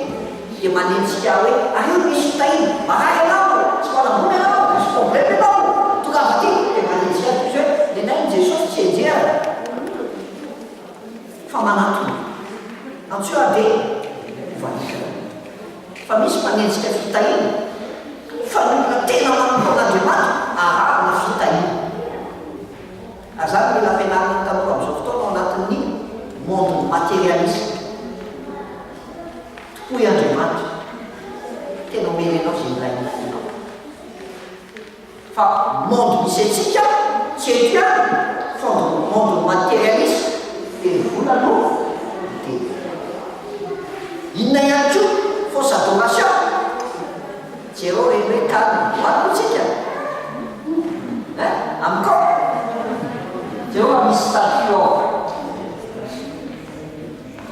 dia manentsika hoe areo misy tahiny mahay anao tsy manambony anao misy problème anao tonga avaty dia manentsika izy hoe nenay Jesosy tsy enjehana fa manatony antsoa ave vanikana fa misy manentsika fitahiny fa ny olona tena manampo an'andriamanitra arahana fitahiny. Azany mila ampianarina tanora amin'izao fotoana ao anatin'ny monde matérialiste. Tokoy Andriamanitra tena omenenao zay ilaina fonao fa monde misy antsika tsy eto ihany fa monde matérialiste dia ny vola aloha dia inona ihany koa fausse adoration jereo reny hoe calme manotsika amiko jereo misy statio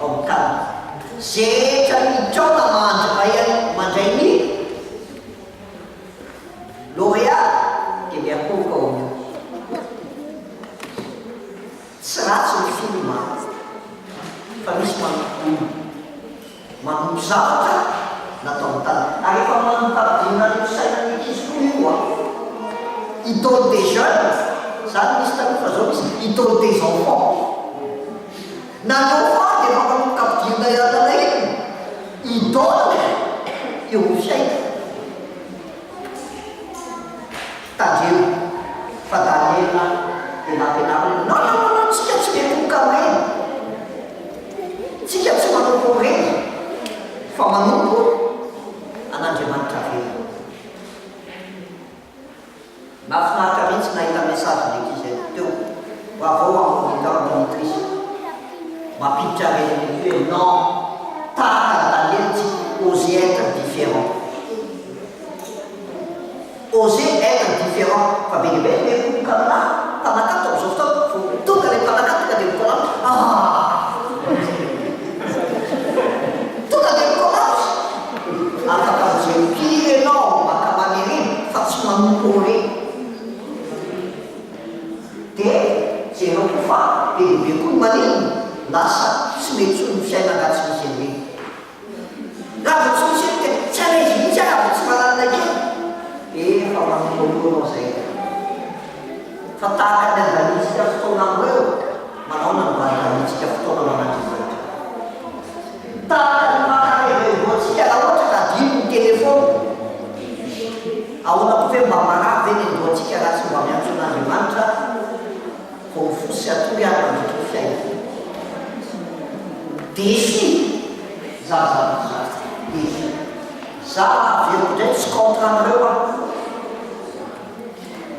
ao calme zetra mitrona mandray ny lauréat dia miakoka ao tsy ratsy ny film fa misy manompo zavatra natao tany ary efa manompavina ny saina ny ankizy koa io idole des jeunes zany misy taloha fa zao misy idole des enfants nanao fa dia efa manompokapidirina ianana iny idole eo ho fiaina tandreo fa Daniela dia nampianarina non tsika tsy miakoka reny tsika tsy manompo reny fa manompo an'Andriamanitra reny. Mahafinaritra mihitsy nahita message n'ankizy teo avao amin'ny moniteur monitrice mampiditra reny hoe non tahaka Daniel tsy oser être différent. Oser être différent fa be deaibe miakoka amina mpanakato amin'izao fotoana tonga ilay mpanakato ka dia mikolapsa tonga dia mikolapsa afaka amin'izay pirenao makamany reny fa tsy manompo reny dia jereo koa fa be deaibe koa ny maninona lasa tsy mety tsony ny fiainana tsy misy an'ireny raha tsy misy eny dia tsy anaizy mihitsy raha tsy mananana kely efa manompoanao zay fa tahaka ny andanitsika fotoana amreo manao nanovandanitsika fotoana manandrivotra tahaka ny makarevoatsika raha ohatra ka dino ny telefony ahoana ko ve mba marave ny andoatsika raha tsy mba miantso an'Andriamanitra vo mifosy atory any mandritry fiaina défi zaza défi za aveko ndray tsy contre amreo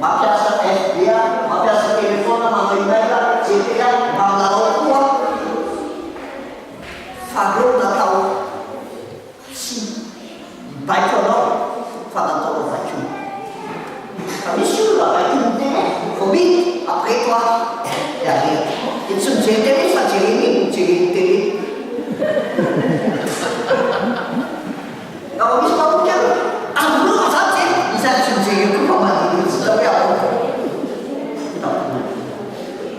mampiasa FBA mampiasa telefona manao email GTA mamlanao koa fa reo natao tsy baiko anao fa natao vacuum fa misy olona vacuum tena faut vite après toi dia alea dia tsy mijery télé fa jereny mijereny télé raha misy mamoky alo amloa zany zay izany tsy mijery koa fa mandeha tsy da hoe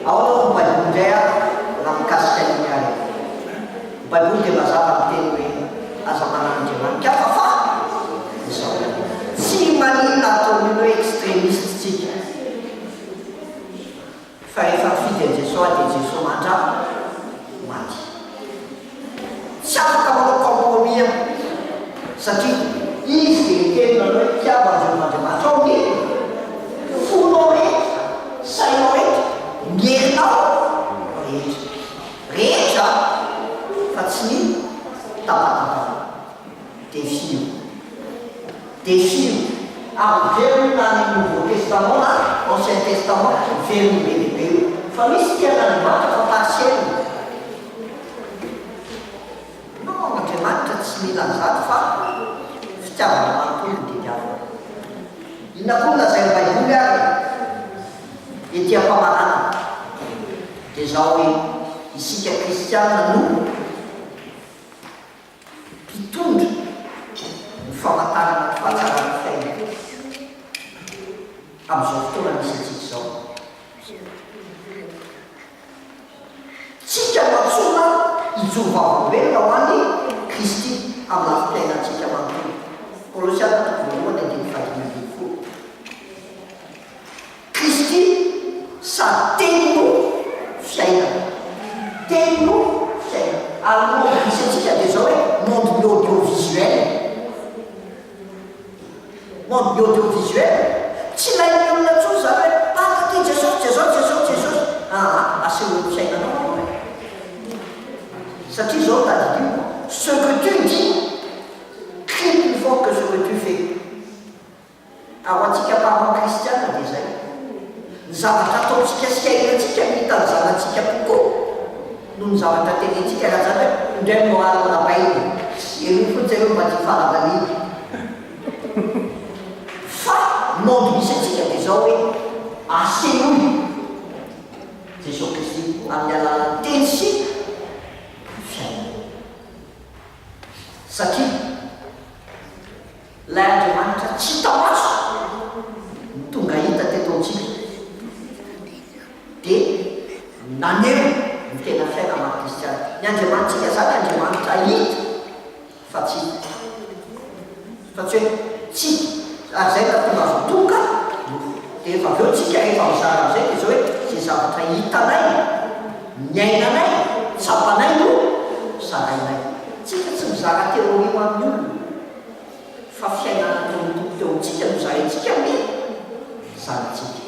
ao baibolo indray raha mikasika iny any baibolo dia mazava miteny hoe aza manan'Andriamanitra fa izao tsy maninona ataon'olo hoe extrémiste tsika fa efa fidy an' Jesosy dia Jesosy mandrapa maty tsy afaka manao compromis satria izy dia tena hoe tiava Andriamanitra ao ny fonao rehetra sainao rehetra mierinao rehetra fa tsy ny tapatapana défi ary very na ny Nouveau Testament na Ancien Testament very be deaibe io fa misy tian'Andriamanitra fa partiel non Andriamanitra tsy mila an'izany fa fitiavana manontolo dia diavana inona koa lazay baiboly ary etiam-pamarana dia zao hoe isika kristiana no mpitondra ny famantarana ny fahatsarana fiaina amin'izao fotoana misy antsika izao. Tsika matsona hijovavolombelona ho an'ny Kristy amin'ny lafim-piainantsika manontolo. Kolosiana voalohany andiny fadimy folo. Kristy sady tenino fiainana, tenino fiainana. Ary monde misy antsika dia zao hoe monde audiovisuel. Monde audiovisuel tsy lain'ny olona tsoa zany hoe ty Jesosy asehoan'ny fiainanao. Satria zao tadidio, ce que tu dis crie plus fort que ce que tu fais. Ao antsika parent kristiana dia zay. Ny zavatra ataontsika sy ainantsika mitany zanantsika kokoa noho ny zavatra tenentsika raha zany hoe indray no alina bahiny elo fotsy hoe mba ty fahalalina. Fa monde misy antsika dia zao hoe asehoy Jesosy Kristy amin'ny alalan'ny teny sy fiainana. Satria lay Andriamanitra tsy hita-maso ny tonga hita teto antsika dia naneho ny tena fiaina maha-kristiana. Ny Andriamanitsika zany Andriamanitra hita fa tsy hita, fa tsy hoe tsy ary zay ka tonga azo tonga dia efa aveo tsika rehefa mizara am'izay dia zao hoe zay zavatra hitanay, miainanay, tsapanay no zarainay. Tsika tsy mizara teoria ho amin'ny olona fa fiainana tonotompo teo amintsika no zaraintsika ny zanatsika.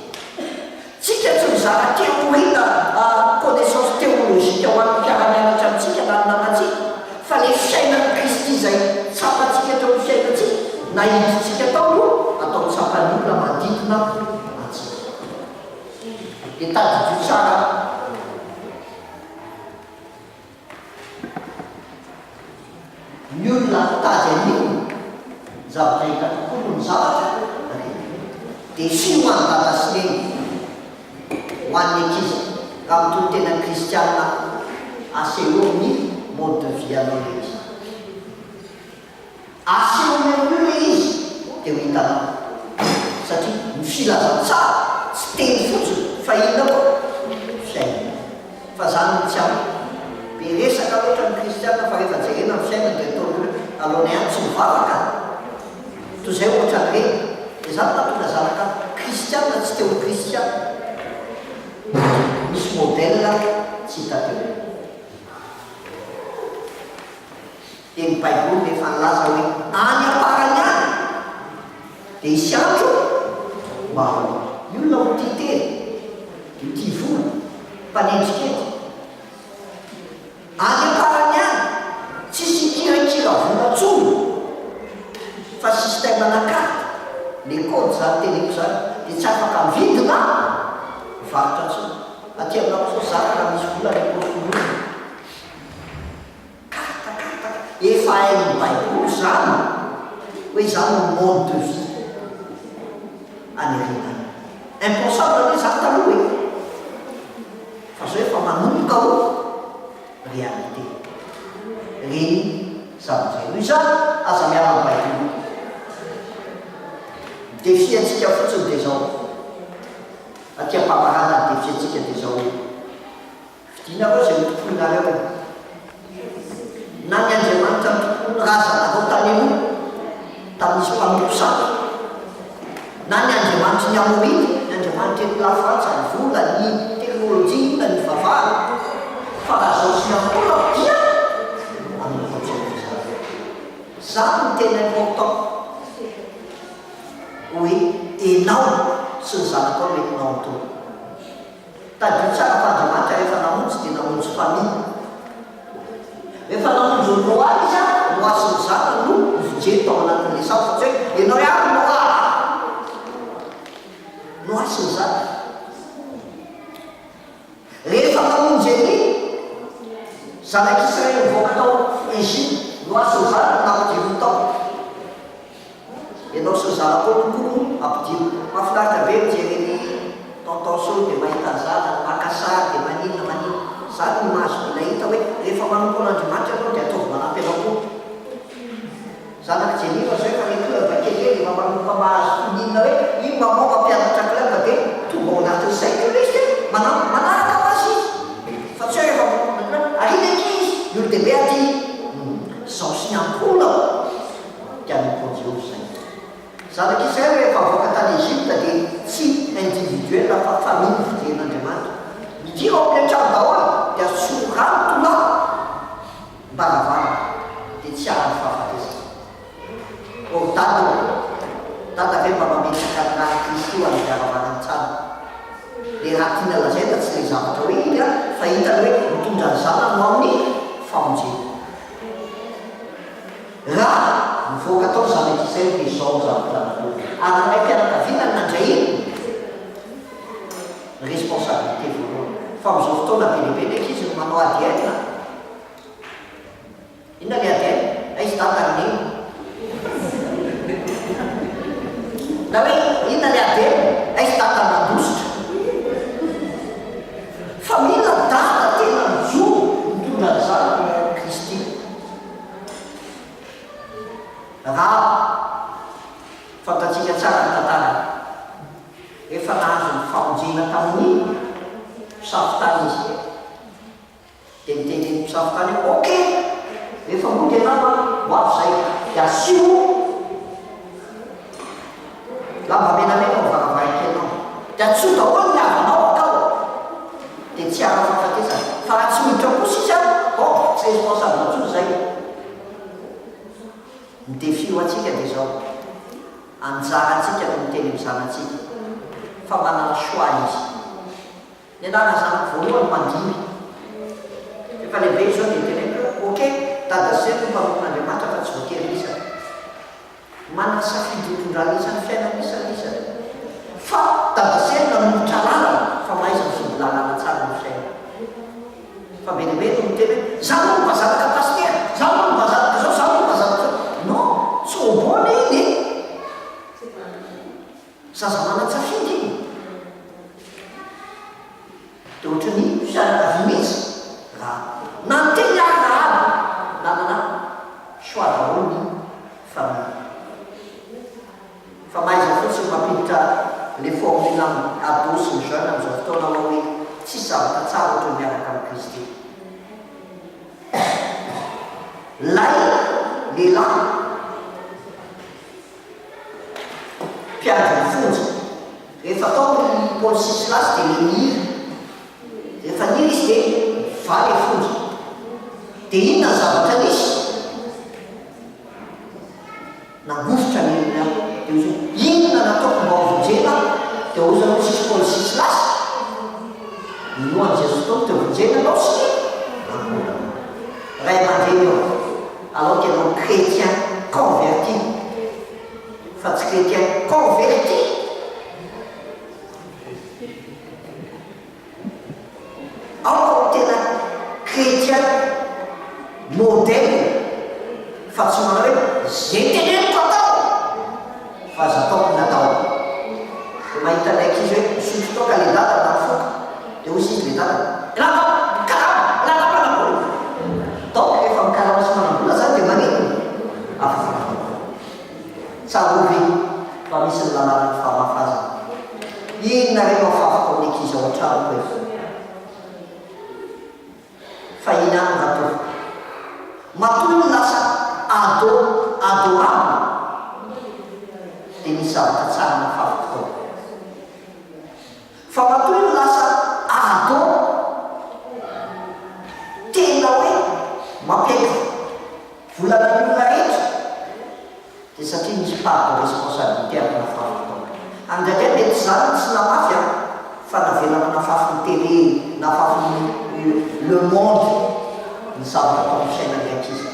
Tsika tsy mizara teoria connaissance théologique ho amin'ny mpiara-mianatra amintsika na ny namatsika fa le fiainan'ny Kristy zay tsapantsika teo amin'ny fiainatsika na hiditsika tao no atao tsapan'ny olona manodidina antsika. Dia tadidio tsara ny olona tady an'io zavatra hita tokoa no ny zavatra dia fioandata sy leny ho an'ny ankizy raha mitony tena kristiana asehoany mode de vie anao le izy. Asehoany amin'io le izy dia ho hitanao satria ny filazantsara tsy teny fotsiny fa inona koa fiaina. Fa zany no tsy aho be resaka loatra ny kristiana fa rehefa jerena ny fiaina dia ataon'olo alohan'ny any tsy mivavaka toy izay ohatra ny reny dia zany natonga zanaka kristiana tsy teo kristiana misy modèle tsy hita teo. Dia ny baiboly rehefa nilaza hoe any aparany any dia isy andro mba ny olona ho tia teny ity vola mpanendrikety any aparany any tsisy kirakira vola-tsolo fa système anakarta le code zany teneko zany dia tsy afaka mividina varotra tsony aty aminao zao zaka raha misy vola le posolono karta efa hain'ny baiboly zany hoe zany no mode de vie anyrenany impossible le zany taloha hoe fa zao efa manomboka ho réalité reny zavatra noho izany aza miara baiboly. Défi antsika fotsiny dia zao aty ampamarana ny défi antsika dia zao fidina avao zay mitoponareo na ny Andriamanitra mitopony razanareo taneno tamin'isy mpanompo samy na ny Andriamanitra ny amoriny ny Andriamanitra ety lafatsa ny vola ny teknôlôjia na ny vavahana fa raha zao sy nampola dia zany ny tena important hoe enao sy ny zanakao metinao toy tadio tsara fa Andriamanitra rehefa namonjy dia namonjy famille. Rehefa namonjy Noa izy Noa sy ny zanany no mivijery tao anatin'le samy fa tsy hoe enao ihany Noa sy ny zanany. Rehefa namonjy any zanak'Israely mivoaka tao Egypte Noa sy ny zanany nampidiry tao ianao sy ny zanakao kokoa ampidiry. Mahafinaritra be mijery ny tentation dia mahita ny zanany makasary dia maninona zany ny mahazo mila hita hoe rehefa manompo an'Andriamanitra ianao dia ataovy manampy anao koa tsy miankola tian'nyponjeo zay. Zanak'Israël rehefa avoaka tany Egypte dia tsy individuel fa famille fijeren'Andriamanitra. Midira ao amin'ny an-trano daholo dia sorano tolahy mbaravara dia tsy ary fahafatesana. Dada ve mba mametraka raha Kristy amin'ny fiaravanany tsara. Le raha tiana lazaina tsy le zavatra hoe iny fa hitany hoe mitondra ny zanany no amin'ny famonjena. Raha mivoaka tao zanak'Israël dia izao zavatra natao. Ary ilay mpianakaviana nandray iny responsabilité voalohany. Fa amin'izao fotoana be lehibe ndraiky izy no manao ADN. Inona le ADN? Aizy datan'iny. Na hoe inona le ADN? Aizy datan'andositra. Fa mila data tena mijoro mitondra ny zanany Kristy. Raha fantatsika tsara ny tantara efa nahazo ny famonjena tamin'ny mpisafitany izy dia niteny mpisafitany ok efa mody anao ho avy zay dia asio lamba menamena ho varavaraky anao dia tsy daholo ny avanao atao dia tsy ara fahafatesana fa raha tsy miditra kosa izy tsy responsable tsoa zay. Ny défi atsika dia zao anjara atsika no miteny mizanatsika fa manana choix izy. Ny anarana zanako voalohany mandimy efa lehibe izy zao dia teny ok dadaseny no mpamoron'Andriamanitra fa tsy voatery isany manana safidy hitondrana isany fiainana isan'isany fa dadaseny nanolotra lalana fa maiza mifidy lalana tsara ny fiainana. Fa be lehibe no miteny hoe zaho no mbazanaka paster, zaho no mbazanaka zao, zaho no mbazanaka zao. Non, tsy hobony iny zaza manan-tsafidy iny dia ohatrany fianakaviana izy raha nanteny araaby nanana choix daholo ny famille. Fa maiza fotsiny mampiditra le formule ado sy ny jeune amin'izao fotoana ao hoe tsisy zavatra tsara ohatrany miaraka amin'ny Kristy. Lay lehilahy mpiandry ny fonja rehefa tao ny Paul Silas dia le niry rehefa niry izy dia valy e fonja dia inona ny zavatra nisy nangofotra ny dia ozy inona nataoko mba hovonjena dia ozany hoe sisy Paul Silas minoany Jesosy tao dia hovonjena anao sy ray aman-dreny eo alors qu'anao chrétien converti fa tsy chrétien converti. Ao tena chrétien modèle fa tsy manao hoe zay teneniko atao fa zataoko natao. Dia mahita ndraiky izy hoe misotro toka le data na foka dia hozy izy le data lava karama lava manambola donc efa mikarama sy manambola zany dia maneno afaka tsarovy fa misy ny lalàna ny famafazana. Inona reo afafaka amin'ny ankizy ao an-trano koe fa inany natao matoy ny lasa adorable dia nisy zavatra tsara nafafaka tao fa matoy ny lasa ado tena hoe mampiaika volana ny olona rehetra dia satria misy part de responsabilité amin'ny nafafaka tao. Andraindray mety zany tsy namafy fa navelana nafafy ny télé nafafy le monde ny zavatra tao amin'ny fiainany ankizy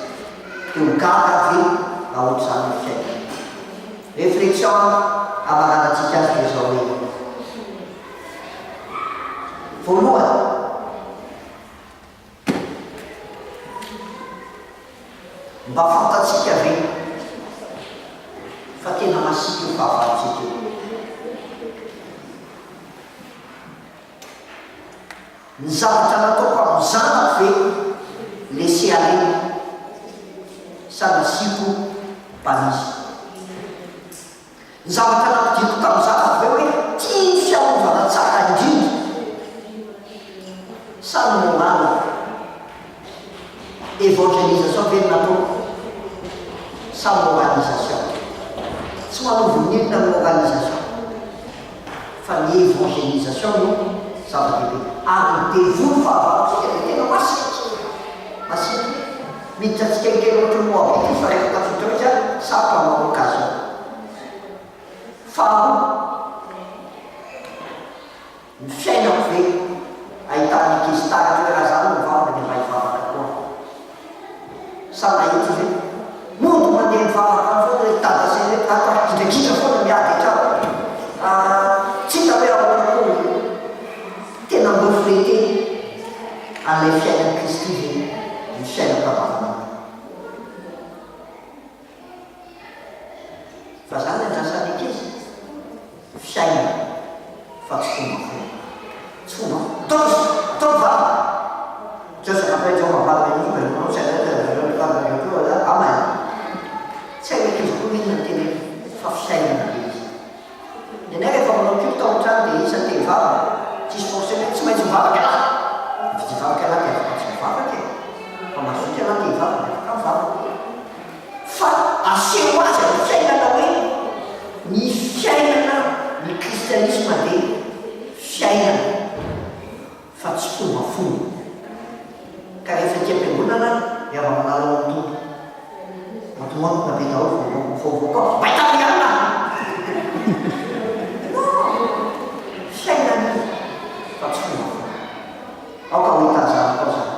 dia hogaga ve raha ohatra zany ny fiainana. Réflexion amaranatsika azy dia zao hoe voalohany mba fantatsika ve fa tena masika io fahavalitsika io. Ny zavatra nataoko amin'ny zanako ve laisser aller sa nasiko banizy. Ny zavatra nampidiko tamin'ny zanako ve hoe tia fiarovana tsara indrindra sa ny morale évangélisation ve nataoko sans moralisation. Tsy manovon'inona ny moralisation fa ny évangélisation no zava-dehibe ary devoly fahavarosika dia tena masina miditra tsikekely ohatry ny moabity fa rehefa tafotra izy a sapa manao occasion faharoa ny fiainako ve ahitany ankizy taratra hoe raha zany mivavaka dia mba hivavaka koa sa mahitsy izy hoe mondo mandeha mivavaka foana hoe tadasay hoe atakidrakitra foana miady atrao tsy hita hoe aonakoa tena mofrete an'ilay fiainany Kristy ve ny fiainam-pavavana fa zany andrasany ankizy fiaina fa tsy fomba atao vava josakapaitao mavavana io amay tsy hay ankizy koa mihinana teny fa fiainana be izy nenay rehefa manao kio tao an-trano dia isa teny vava tsisy forcément tsy maintsy mivavaka ala tsy mivavaka ala dia afaka tsy mivavaka fa mazoky ala dia hivavaka afaka mivavaka fa aseho azy ny fiainana hoe ny fiainana ny kristianisme dia fiainana fa tsy fomba fomba ka rehefa ty am-piangonana iava manalo amtombo matomako nabetao fovokoa baitamiana fiainana fa tsy fomba fomba aoka ho hitazany koa zany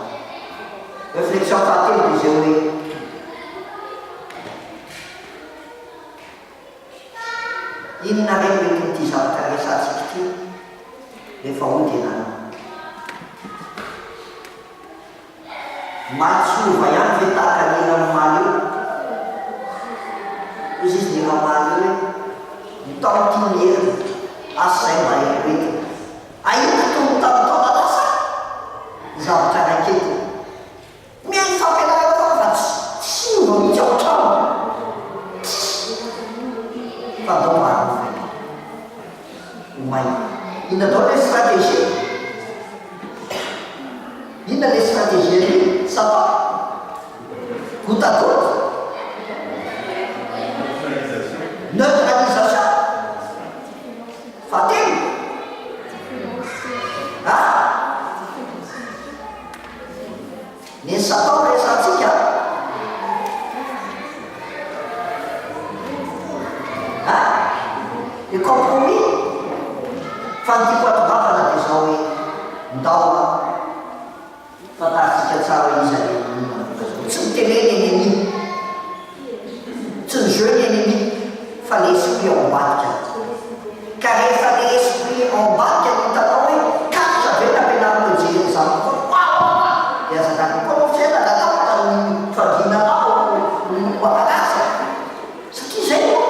réflexion fahatelo dia zay hoe inona reny mety nyty zavatra resatsika ty rehefa hodenana matsova ihany ve tahaka niranomaly io izy izy niranomaly io hoe mitao ty merina asa zay mba eroety aioka tomotaotona lasa zavatra raketo miany fampianarana fa tsy ova mihitsy ao trano fa dao mariny omay inona dao le stratégie inona le stratégie ry sapa goutte à goutte neutralisation fatelo ny satao resantsika le compromis fa nytiko atovavana dia zao hoe ndao fatarisika tsara izy tsy miteneny ennemi tsy ny jeune ennemi fa l'esprit embarque ka rehefa le esprit embarque ny hitanao hoe katra ve nampianarana jery zany koa dia azakako koa no fiaina natapaka ny favinanao hoakalasa satria zay moa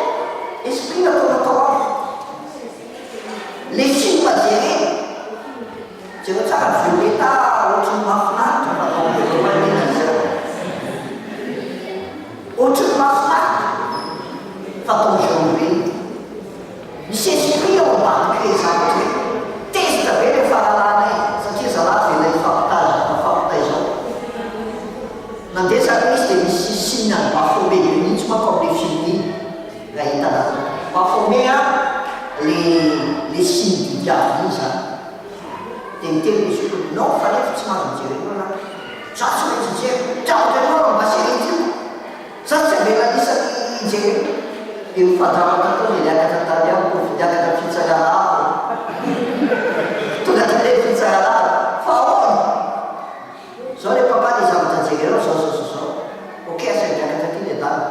esprit nataonatao ao le film jere jero tsara violeta ohatrany mafinaritra ohatrany mafinaritra fatao janbe misy esprit ao ambanike zavatra hoe testa be le fahalalana satria zalaty ve lay fampitaiza nandeha zany misy dia misy signe any bafome mihitsy manko amle film iny raha hitana bafome le signe du diable iny zany dia miteny misy olo non fa nefa tsy mahazo mijerenao na za tsy maintsy mijery traotanao mba serety io za tsy avelan'isany jereny dia mifandraraka koa dia liakatra tany aho ko liakatra fitsaralavo tonga tale fitsaralavo fa ahoana zao le papa le zavatra jerenao zao ok asay liakatra ty le dana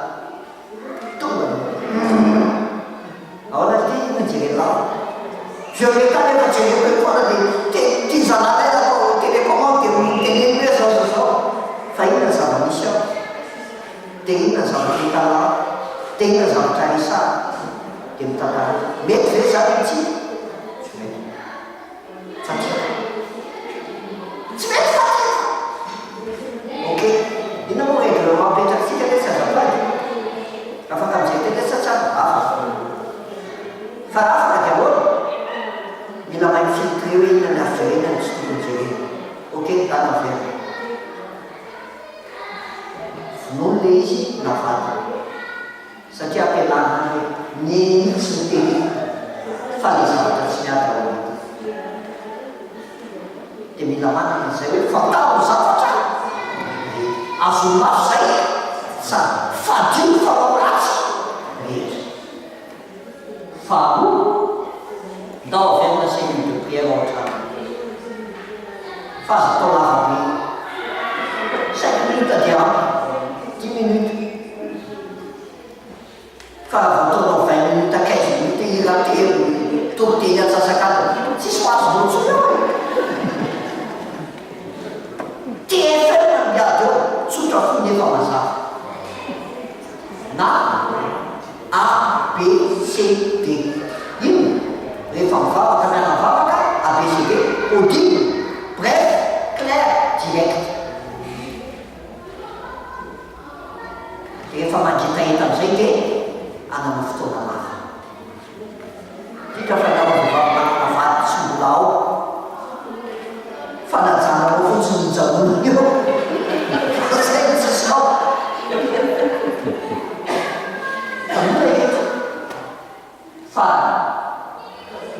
tonga ahoana ty mijerenao violeta nefa jereko hoe foana dia ty zalana eza ko télécommande dia miteneny hoe zao fa inona zava-misy ao dia inona zavatra hitana dia inona zavatra resana dia mitantara mety ve zany tsy mety fatsia tsy mety fatsia ok inona moa règlement apetraksika le sy azafady afaka amizay telesa tsara afaka fa afaka dia ahoana mila mahay mifiltre hoe inona ny afijerena ny tsy tokony jerena ok tana vera vonono le izy navady satria ampianarina hoe ny tsy miteny fa le zavatra tsy miady ao anaty dia mila manana izay hoe fatao zavatra azo maso zay sa fadio fanao ratsy rehetra faharoa ndao avy amina 5 minutes de prière ao an-trano fa azo atao lavabe 5 minutes dia ampy 10 minutes fa ataonao 20 minutes 15 minutes iratelo tokoteny atsasakadiny tsisy ho azo loatso eo TFM miady eo tsotra fony efa mazava na A, B, C, D ino rehefa mivavaka miana mivavaka A, B, C, D audible bref clair direct rehefa mandritaeta am'izay dia anana fotoana lava dika fa naovavavaka vady tsy mbola ao fanajanao fotsiny mijanona eo zay tsisy ao tanora eto fa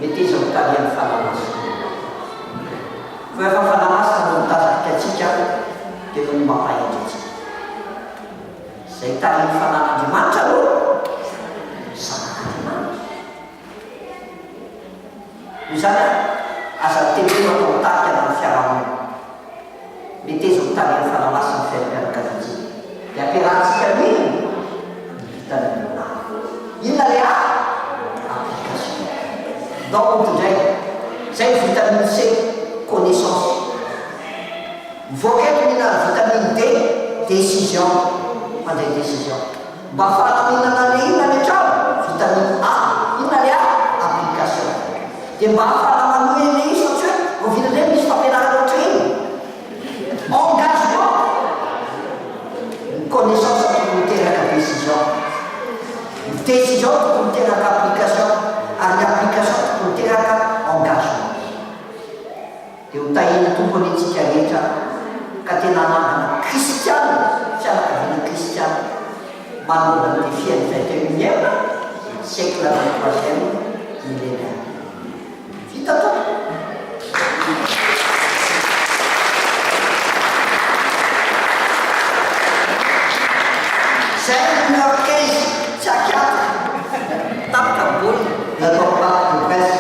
mety izy mitady amin'ny fanamasina fa efa fanamasina no mitazakika atsika dia no mampahendry atsika zay tany ny fanan'Andriamanitra aloha sanan'Andriamanitra io zany asa tebeno atao taky ana ny fiarahamony mety izy mitany amin'ny fanamasina ny fiainam-pianakaviantsika dia ampiarahantsika mino vitany mina inona le application donc ndray zay vitamine C connaissance mivoaka eto mihina vitamine D décision mandray décision mba ahafahana le inona le trano vitamine A inona le application dia mba ahafahana manoe le izy ohatry hoe ovina le misy fampianarana ohatry iny engagement connaissance tokony miteraka décision décision tokony miteraka application ary ny application tokony miteraka engagement dia ho tahina tompony itsika rehetra ka tena anangana kristiana fianakaviana kristiana manombola ny fiainy 21e siècle 23e millénaire vita to 5h15 tsy akiata tapaka boly natao plaque de presse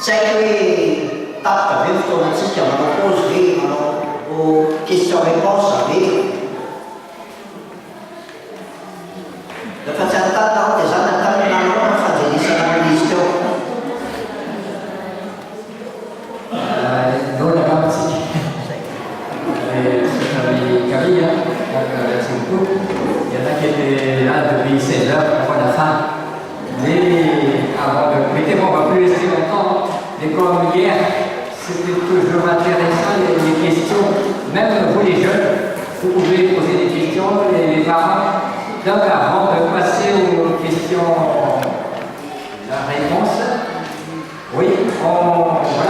tsy haiko hoe tapaka ve fotoanatsika manao pause ve manao question réponse ve dafa tsy antany ao dia zany antany nanao na fanjerisana amin'izy teo Allora ragazzi, Camilla, merci beaucoup. Il y en a qui étaient là depuis 16 heures avant la fin. Mais avant de quitter, on ne va plus rester longtemps. Mais comme hier, c'était toujours intéressant les questions. Même vous les jeunes, vous pouvez poser des questions, les parents. Donc avant de passer aux questions, la réponse, oui, on va